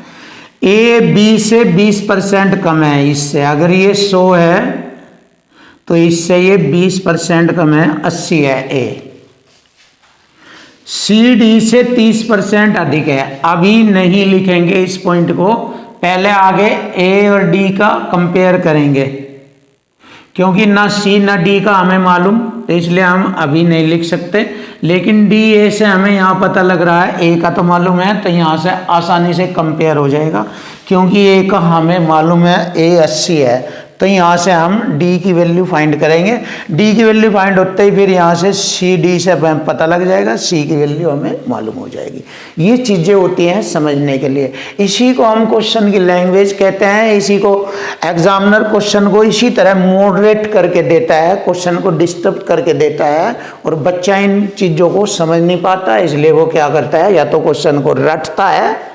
ए बी से 20% कम है इससे, अगर ये 100 है तो इससे ये 20% कम है, 80 है ए। सी डी से 30% अधिक है, अभी नहीं लिखेंगे इस पॉइंट को, पहले आगे ए और डी का कंपेयर करेंगे, क्योंकि ना सी ना डी का हमें मालूम, तो इसलिए हम अभी नहीं लिख सकते। लेकिन डी ए से हमें यहाँ पता लग रहा है, ए का तो मालूम है, तो यहाँ से आसानी से कंपेयर हो जाएगा, क्योंकि ए का हमें मालूम है ए 80 है, तो यहाँ से हम डी की वैल्यू फाइंड करेंगे। डी की वैल्यू फाइंड होते ही फिर यहाँ से सी डी से हमें पता लग जाएगा, सी की वैल्यू हमें मालूम हो जाएगी। ये चीज़ें होती हैं समझने के लिए। इसी को हम क्वेश्चन की लैंग्वेज कहते हैं। इसी को एग्जामिनर क्वेश्चन को इसी तरह मॉडरेट करके देता है, क्वेश्चन को डिस्टर्ब करके देता है, और बच्चा इन चीज़ों को समझ नहीं पाता, इसलिए वो क्या करता है, या तो क्वेश्चन को रटता है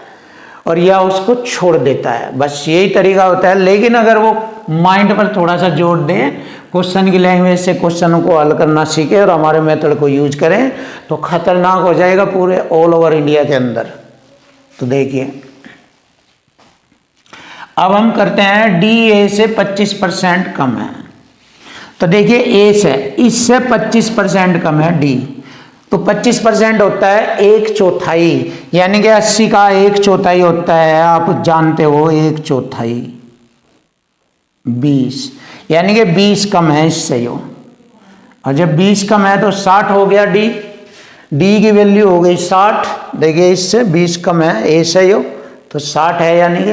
और या उसको छोड़ देता है। बस यही तरीका होता है। लेकिन अगर वो माइंड पर थोड़ा सा जोर दे, क्वेश्चन की लैंग्वेज से क्वेश्चन को हल करना सीखे और हमारे मेथड को यूज करें, तो खतरनाक हो जाएगा पूरे ऑल ओवर इंडिया के अंदर। तो देखिए अब हम करते हैं डी ए से 25% कम है। तो देखिए ए से, इससे 25% कम है डी, तो 25% होता है 1/4, यानी कि 80 का 1/4 होता है, आप जानते हो 1/4 20, यानी कि 20 कम है इससे यो। और जब 20 कम है तो 60 हो गया डी, डी की वैल्यू हो गई 60। देखिए इससे 20 कम है ए से यो, तो 60 है, यानी कि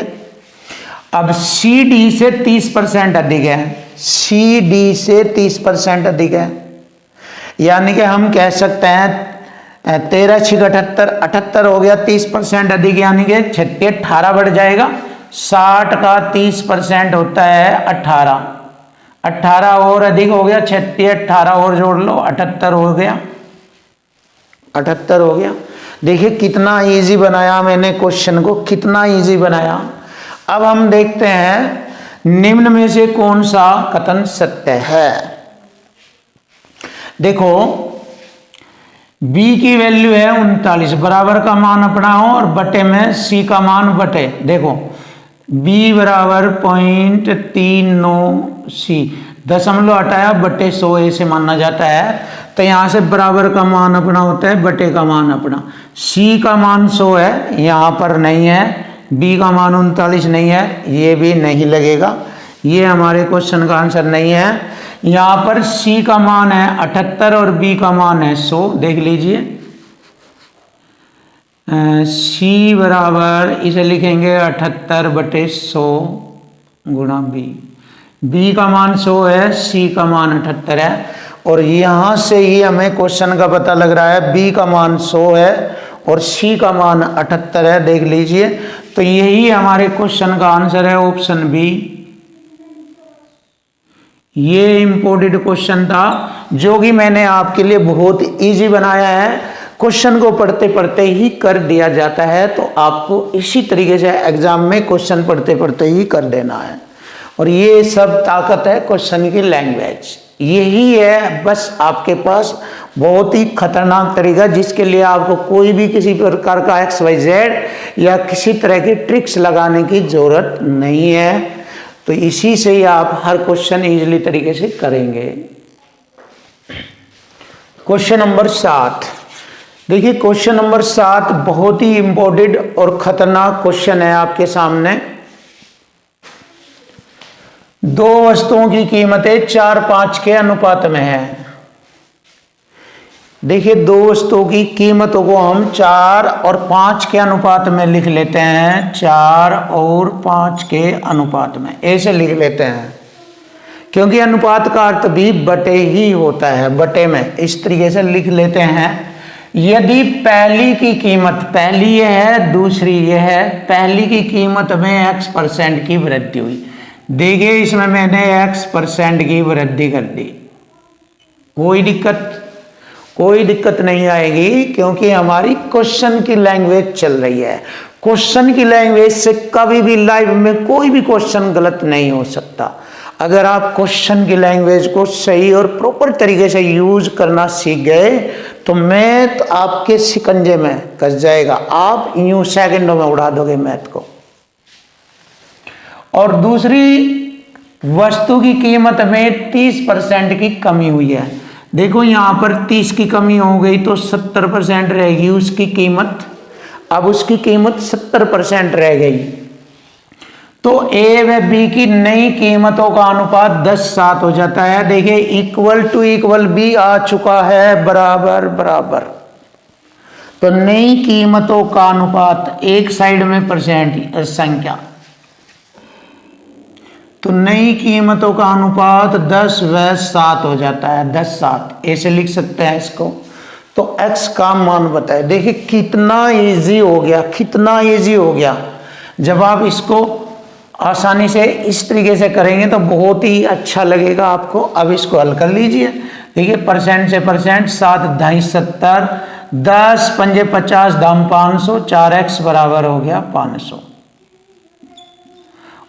अब सी डी से 30% अधिक है, सी डी से 30% अधिक है, यानी कि हम कह सकते हैं 13 6 78, 78 हो गया 30% अधिक, यानी कि 36 18 बढ़ जाएगा। 60 का 30% होता है 18, 18 और अधिक हो गया 36, 18 और जोड़ लो 78 हो गया, 78 हो गया। देखिए कितना इजी बनाया मैंने क्वेश्चन को, कितना इजी बनाया। अब हम देखते हैं निम्न में से कौन सा कथन सत्य है। देखो b की वैल्यू है 39, बराबर का मान अपना हो और बटे में c का मान बटे। देखो b बराबर 0.39 c, दशमलव हटाया बटे 100 ऐसे मानना जाता है। तो यहाँ से बराबर का मान अपना होता है बटे का मान अपना। c का मान 100 है, यहाँ पर नहीं है। b का मान 39 नहीं है, ये भी नहीं लगेगा, ये हमारे क्वेश्चन का आंसर नहीं है। यहाँ पर c का मान है 78 और b का मान है 100। देख लीजिए c बराबर इसे लिखेंगे 78 बटे 100 गुणा b का मान 100 है, c का मान 78 है, और यहाँ से ही हमें क्वेश्चन का पता लग रहा है b का मान 100 है और c का मान 78 है। देख लीजिए, तो यही हमारे क्वेश्चन का आंसर है, ऑप्शन बी। ये इम्पोर्टेंट क्वेश्चन था जो कि मैंने आपके लिए बहुत इजी बनाया है। क्वेश्चन को पढ़ते पढ़ते ही कर दिया जाता है, तो आपको इसी तरीके से एग्जाम में क्वेश्चन पढ़ते पढ़ते ही कर देना है। और ये सब ताकत है क्वेश्चन की लैंग्वेज, यही है बस आपके पास बहुत ही खतरनाक तरीका, जिसके लिए आपको कोई भी किसी प्रकार का XYZ या किसी तरह की ट्रिक्स लगाने की जरूरत नहीं है। तो इसी से ही आप हर क्वेश्चन इजीली तरीके से करेंगे। क्वेश्चन नंबर 7, देखिए क्वेश्चन नंबर 7 बहुत ही इंपॉर्टेंट और खतरनाक क्वेश्चन है आपके सामने। दो वस्तुओं की कीमतें 4-5 के अनुपात में है। देखिए दो वस्तुओं की कीमतों को हम 4 और 5 के अनुपात में लिख लेते हैं, 4 और 5 के अनुपात में ऐसे लिख लेते हैं, क्योंकि अनुपात का अर्थ भी बटे ही होता है, बटे में इस तरीके से लिख लेते हैं। यदि पहली की कीमत, पहली ये है दूसरी ये है, पहली की कीमत में x% की वृद्धि हुई। देखिए इसमें मैंने x% की वृद्धि कर दी, कोई दिक्कत नहीं आएगी, क्योंकि हमारी क्वेश्चन की लैंग्वेज चल रही है। क्वेश्चन की लैंग्वेज से कभी भी लाइफ में कोई भी क्वेश्चन गलत नहीं हो सकता। अगर आप क्वेश्चन की लैंग्वेज को सही और प्रॉपर तरीके से यूज करना सीख गए तो मैथ आपके शिकंजे में कस जाएगा, आप यूं सेकंडों में उड़ा दोगे मैथ को। और दूसरी वस्तु की कीमत में 30% की कमी हुई है। देखो यहां पर 30 की कमी हो गई तो 70% रहेगी उसकी कीमत। अब उसकी कीमत 70% रह गई, तो ए व बी की नई कीमतों का अनुपात 10:7 हो जाता है। देखिए इक्वल बी आ चुका है, बराबर बराबर। तो नई कीमतों का अनुपात एक साइड में परसेंट संख्या, तो नई कीमतों का अनुपात 10/7 हो जाता है, 10/7 ऐसे लिख सकते हैं इसको। तो x का मान बताए। देखिए कितना इजी हो गया, कितना इजी हो गया। जब आप इसको आसानी से इस तरीके से करेंगे तो बहुत ही अच्छा लगेगा आपको। अब इसको हल कर लीजिए। देखिए परसेंट से परसेंट 7 ढाई 70, 10 पंजे 50, दाम 500, 4x बराबर हो गया 500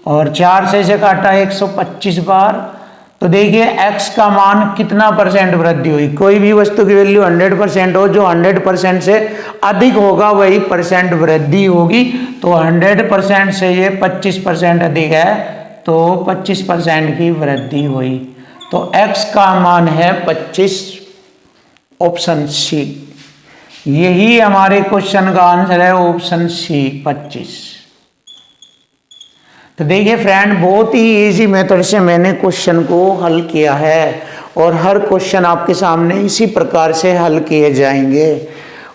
और 4 से इसे काटा 125 बार। तो देखिए x का मान कितना परसेंट वृद्धि हुई। कोई भी वस्तु की वैल्यू 100% हो, जो 100% से अधिक होगा वही परसेंट वृद्धि होगी। तो 100% से ये 25% अधिक है तो 25% की वृद्धि हुई। तो x का मान है 25, ऑप्शन सी। यही हमारे क्वेश्चन का आंसर है, ऑप्शन सी 25। तो देखिए फ्रेंड बहुत ही इजी मेथड से मैंने क्वेश्चन को हल किया है और हर क्वेश्चन आपके सामने इसी प्रकार से हल किए जाएंगे।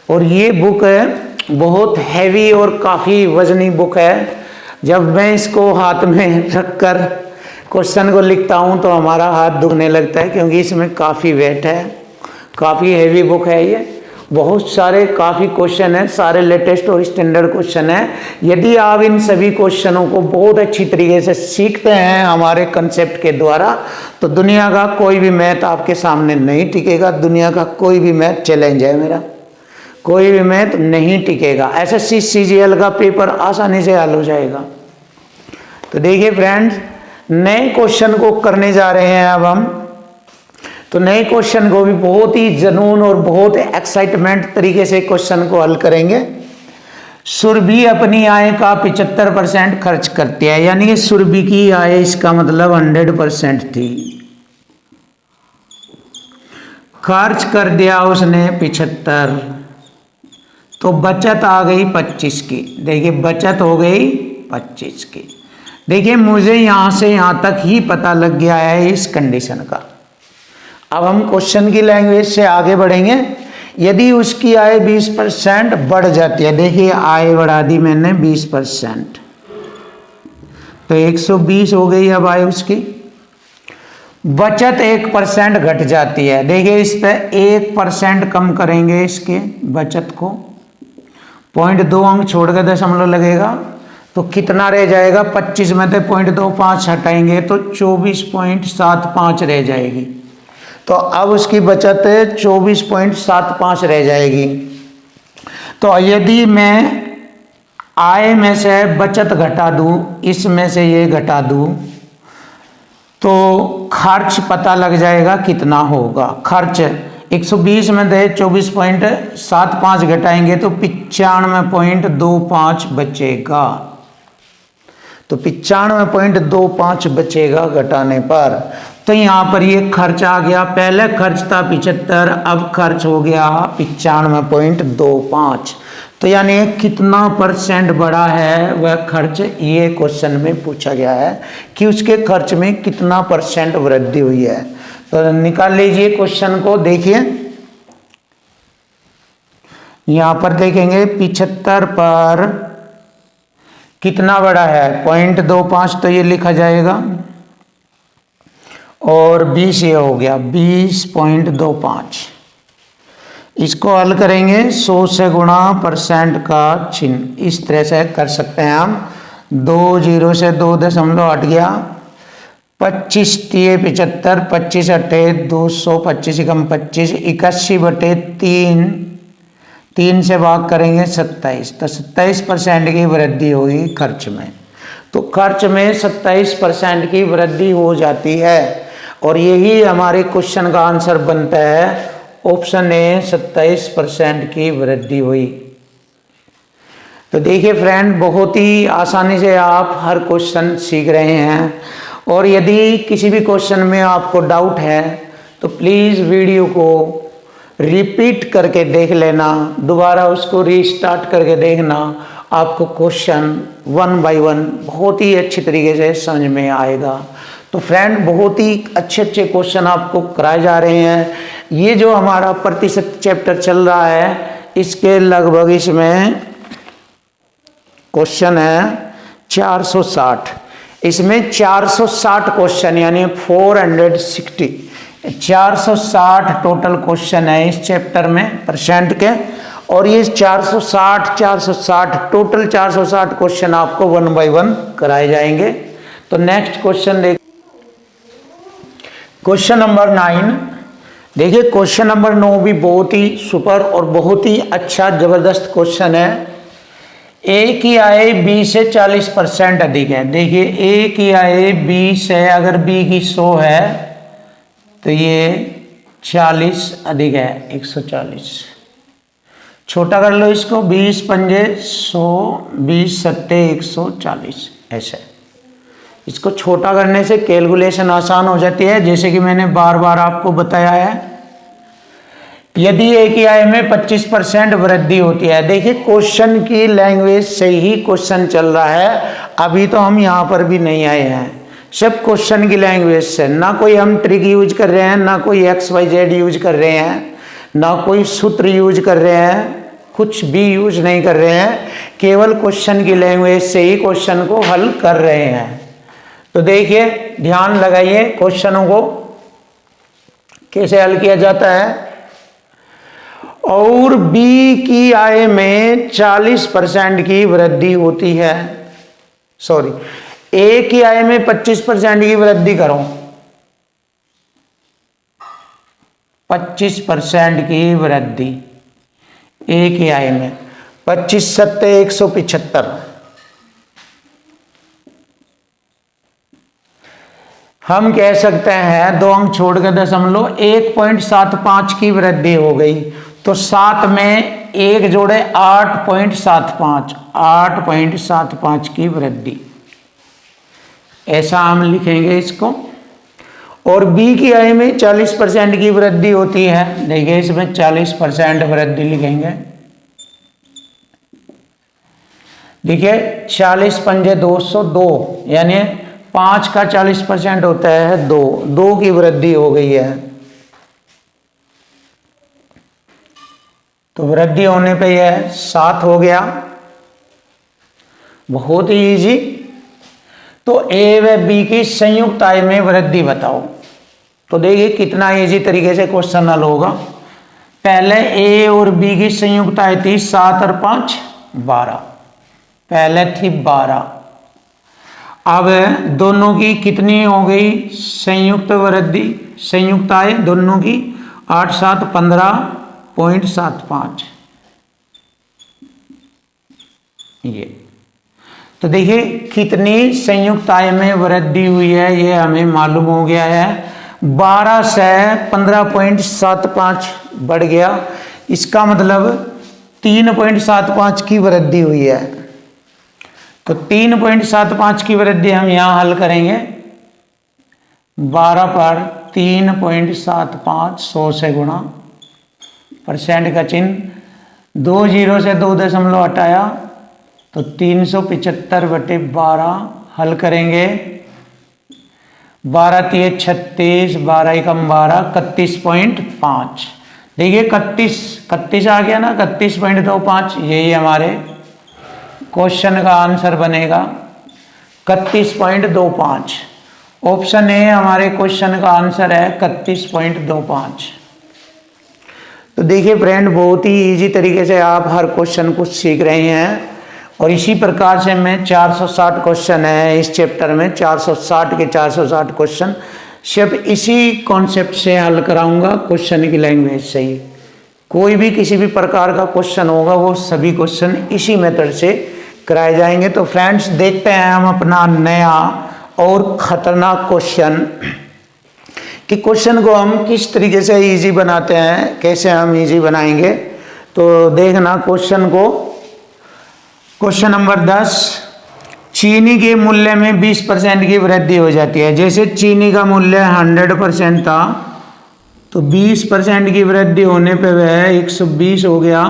और ये बुक है बहुत हैवी और काफ़ी वजनी बुक है। जब मैं इसको हाथ में रखकर क्वेश्चन को लिखता हूँ तो हमारा हाथ दुखने लगता है, क्योंकि इसमें काफ़ी वेट है, काफ़ी हैवी बुक है ये। बहुत सारे काफ़ी क्वेश्चन हैं, सारे लेटेस्ट और स्टैंडर्ड क्वेश्चन हैं। यदि आप इन सभी क्वेश्चनों को बहुत अच्छी तरीके से सीखते हैं हमारे कंसेप्ट के द्वारा, तो दुनिया का कोई भी मैथ आपके सामने नहीं टिकेगा। दुनिया का कोई भी मैथ चैलेंज है मेरा, कोई भी मैथ नहीं टिकेगा। एसएससी सीजीएल का पेपर आसानी से हल हो जाएगा। तो देखिए फ्रेंड्स नए क्वेश्चन को करने जा रहे हैं अब हम। तो नए क्वेश्चन को भी बहुत ही जुनून और बहुत एक्साइटमेंट तरीके से क्वेश्चन को हल करेंगे। सुरभि अपनी आय का 75% खर्च करती है, यानी कि सुरभि की आय इसका मतलब 100% थी। खर्च कर दिया उसने 75, तो बचत आ गई 25 की। देखिए बचत हो गई 25 की। देखिए मुझे यहां से यहां तक ही पता लग गया है इस कंडीशन का। अब हम क्वेश्चन की लैंग्वेज से आगे बढ़ेंगे। यदि उसकी आय 20% बढ़ जाती है, देखिए आय बढ़ा दी मैंने 20%, तो 120 हो गई अब आय उसकी। बचत 1% घट जाती है, देखिए इस पे 1% कम करेंगे इसके बचत को, 0.2 अंक छोड़ के दशमलव लगेगा, तो कितना रह जाएगा। 25 में से 0.25 हटाएंगे तो 24.75 रह जाएगी। तो अब उसकी बचत 24.75 रह जाएगी। तो यदि मैं आय में से बचत घटा दूं, इसमें से ये घटा दूं, तो खर्च पता लग जाएगा कितना होगा। खर्च 120 में से 24.75 घटाएंगे तो 95.25 बचेगा। तो 95.25 बचेगा घटाने पर। तो यहाँ पर ये खर्च आ गया, पहले खर्च था 75, अब खर्च हो गया 95.25। तो यानी कितना परसेंट बढ़ा है वह खर्च, ये क्वेश्चन में पूछा गया है कि उसके खर्च में कितना परसेंट वृद्धि हुई है। तो निकाल लीजिए क्वेश्चन को। देखिए यहाँ पर देखेंगे 75 पर कितना बड़ा है 0.25, तो ये लिखा जाएगा, और 20 ये हो गया 20.25। इसको हल करेंगे 100 से गुणा परसेंट का चिन्ह, इस तरह से कर सकते हैं हम। 2 0 से 2 दशमलव हट गया, 25 तिये 75, 25 अट्ठे 200, 25 कम 25, 81/3, 3 से भाग करेंगे 27, तो 27% की वृद्धि होगी खर्च में। तो खर्च में 27% की वृद्धि हो जाती है, और यही हमारे क्वेश्चन का आंसर बनता है, ऑप्शन ए 27% की वृद्धि हुई। तो देखिए फ्रेंड बहुत ही आसानी से आप हर क्वेश्चन सीख रहे हैं, और यदि किसी भी क्वेश्चन में आपको डाउट है तो प्लीज़ वीडियो को रिपीट करके देख लेना, दोबारा उसको रीस्टार्ट करके देखना, आपको क्वेश्चन 1 बाय 1 बहुत ही अच्छी तरीके से समझ में आएगा। तो फ्रेंड बहुत ही अच्छे क्वेश्चन आपको कराए जा रहे हैं। ये जो हमारा प्रतिशत चैप्टर चल रहा है, इसके लगभग इसमें क्वेश्चन है 460। इसमें 460 क्वेश्चन यानी 460 460 टोटल क्वेश्चन है इस चैप्टर में परसेंट के। और ये 460 टोटल 460 क्वेश्चन आपको 1 बाय 1 कराए जाएंगे। तो नेक्स्ट क्वेश्चन देख, क्वेश्चन नंबर 9। देखिए क्वेश्चन नंबर 9 भी बहुत ही सुपर और बहुत ही अच्छा जबरदस्त क्वेश्चन है। ए की आय बी से 40% अधिक है। देखिए ए की आय बी से, अगर बी की 100 है तो ये 40 अधिक है 140। छोटा कर लो इसको, 20 पंजे 100, 20 सत्ते 140 ऐसे। इसको छोटा करने से कैलकुलेशन आसान हो जाती है, जैसे कि मैंने बार बार आपको बताया है। यदि ए की आय में 25% वृद्धि होती है। देखिए क्वेश्चन की लैंग्वेज से ही क्वेश्चन चल रहा है, अभी तो हम यहाँ पर भी नहीं आए हैं, सब क्वेश्चन की लैंग्वेज से। ना कोई हम ट्रिक यूज कर रहे हैं, ना कोई XYZ यूज कर रहे हैं, ना कोई सूत्र यूज कर रहे हैं, कुछ भी यूज नहीं कर रहे हैं, केवल क्वेश्चन की लैंग्वेज से ही क्वेश्चन को हल कर रहे हैं। तो देखिए ध्यान लगाइए क्वेश्चनों को कैसे हल किया जाता है। और बी की आय में 40% की वृद्धि होती है, सॉरी ए की आय में 25% की वृद्धि करो, 25% की वृद्धि ए की आय में, 25 सत्ते 175। हम कह सकते हैं 2 अंक छोड़कर दशमलव 1.75 की वृद्धि हो गई। तो 7 में 1 जोड़े 8.75, 8.75 की वृद्धि, ऐसा हम लिखेंगे इसको। और बी की आय में 40% की वृद्धि होती है। देखिए इसमें 40% वृद्धि लिखेंगे। देखिए 40 पंजे 202 यानी 5 का 40% होता है 2 की वृद्धि हो गई है। तो वृद्धि होने पे यह 7 हो गया, बहुत ही इजी। तो ए व बी की संयुक्त आय में वृद्धि बताओ। तो देखिए कितना इजी तरीके से क्वेश्चन हल होगा। पहले ए और बी की संयुक्त आय थी 7 और 5 12, पहले थी 12। अब दोनों की कितनी हो गई संयुक्त वृद्धि, संयुक्त आय दोनों की 8 7 15.75 ये। तो देखिए कितनी संयुक्त आय में वृद्धि हुई है ये हमें मालूम हो गया है। 12 से 15.75 बढ़ गया, इसका मतलब 3.75 की वृद्धि हुई है। तो 3.75 की वृद्धि हम यहाँ हल करेंगे। 12 पर 3.75 100 से गुणा, परसेंट का चिन्ह, 2 जीरो से 2 दशमलव हटाया तो 375/12 हल करेंगे। 12 3 36, 12 एकम 12, 31.5। देखिए 31 आ गया ना, 31.25, यही हमारे क्वेश्चन का आंसर बनेगा 31.25। ऑप्शन ए हमारे क्वेश्चन का आंसर है 31.25। तो देखिए फ्रेंड बहुत ही इजी तरीके से आप हर क्वेश्चन को सीख रहे हैं। और इसी प्रकार से मैं 460 क्वेश्चन है इस चैप्टर में, 460 के 460 क्वेश्चन सिर्फ इसी कॉन्सेप्ट से हल कराऊंगा, क्वेश्चन की लैंग्वेज से ही। कोई भी किसी भी प्रकार का क्वेश्चन होगा वो सभी क्वेश्चन इसी मेथड से कराए जाएंगे। तो फ्रेंड्स देखते हैं हम अपना नया और खतरनाक क्वेश्चन कि क्वेश्चन को हम किस तरीके से इजी बनाते हैं, कैसे हम इजी बनाएंगे। तो देखना क्वेश्चन को। क्वेश्चन नंबर 10, चीनी के मूल्य में 20% की वृद्धि हो जाती है। जैसे चीनी का मूल्य 100% था तो 20% की वृद्धि होने पे वह 120 हो गया।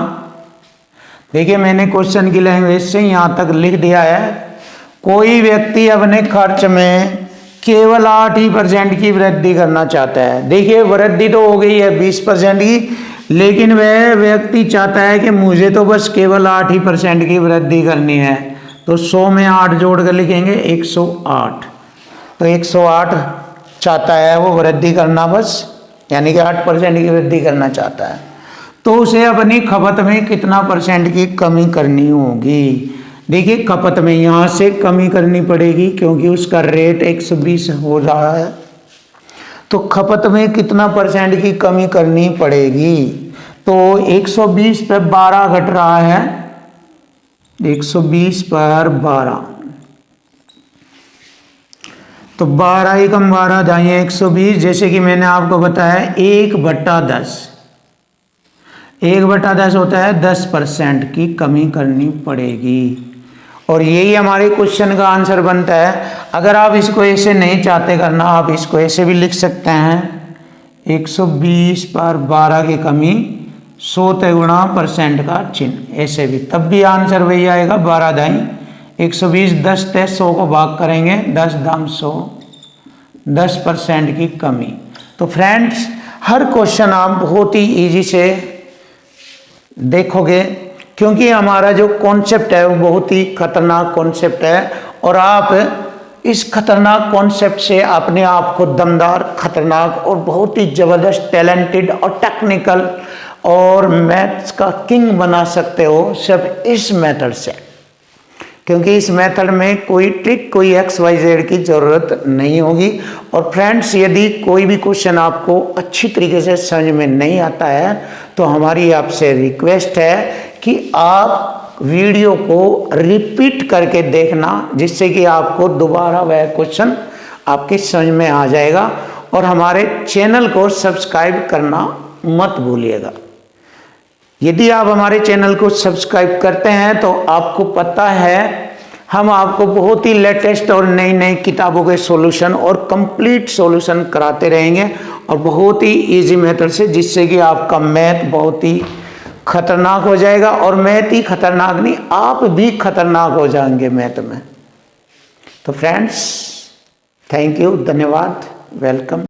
देखिए मैंने क्वेश्चन की लैंग्वेज से यहाँ तक लिख दिया है। कोई व्यक्ति अपने खर्च में केवल 8% की वृद्धि करना चाहता है। देखिए वृद्धि तो हो गई है 20% की, लेकिन वह व्यक्ति चाहता है कि मुझे तो बस केवल 8% की वृद्धि करनी है। तो 100 में 8 जोड़ कर लिखेंगे 108। तो 108 चाहता है वो वृद्धि करना, बस यानी कि 8% की वृद्धि करना चाहता है। तो उसे अपनी खपत में कितना % की कमी करनी होगी। देखिए खपत में यहाँ से कमी करनी पड़ेगी क्योंकि उसका रेट 120 हो रहा है, तो खपत में कितना % की कमी करनी पड़ेगी। तो 120 पे 12 घट रहा है, 120 पर 12, तो 12 एकम 12 जाइए 120। जैसे कि मैंने आपको बताया 1/10, 1/10 होता है 10% की कमी करनी पड़ेगी। और यही हमारे क्वेश्चन का आंसर बनता है। अगर आप इसको ऐसे नहीं चाहते करना, आप इसको ऐसे भी लिख सकते हैं 120 पर 12 की कमी 100 गुणा % का चिन्ह, ऐसे भी, तब भी आंसर वही आएगा। 12 दाई 120, 10 ते 100 को भाग करेंगे, 10 दाम 100, 10% की कमी। तो फ्रेंड्स हर क्वेश्चन आप बहुत ही इजी से देखोगे क्योंकि हमारा जो कॉन्सेप्ट है वो बहुत ही खतरनाक कॉन्सेप्ट है, और आप इस खतरनाक कॉन्सेप्ट से अपने आप को दमदार, खतरनाक और बहुत ही ज़बरदस्त, टैलेंटेड और टेक्निकल और मैथ्स का किंग बना सकते हो, सब इस मेथड से। क्योंकि इस मेथड में कोई ट्रिक, कोई XYZ की ज़रूरत नहीं होगी। और फ्रेंड्स यदि कोई भी क्वेश्चन आपको अच्छी तरीके से समझ में नहीं आता है तो हमारी आपसे रिक्वेस्ट है कि आप वीडियो को रिपीट करके देखना, जिससे कि आपको दोबारा वह क्वेश्चन आपकी समझ में आ जाएगा। और हमारे चैनल को सब्सक्राइब करना मत भूलिएगा। यदि आप हमारे चैनल को सब्सक्राइब करते हैं तो आपको पता है हम आपको बहुत ही लेटेस्ट और नई नई किताबों के सॉल्यूशन और कंप्लीट सॉल्यूशन कराते रहेंगे, और बहुत ही इजी मेथड से, जिससे कि आपका मैथ बहुत ही खतरनाक हो जाएगा। और मैथ ही खतरनाक नहीं, आप भी खतरनाक हो जाएंगे मैथ में। तो फ्रेंड्स थैंक यू, धन्यवाद, वेलकम।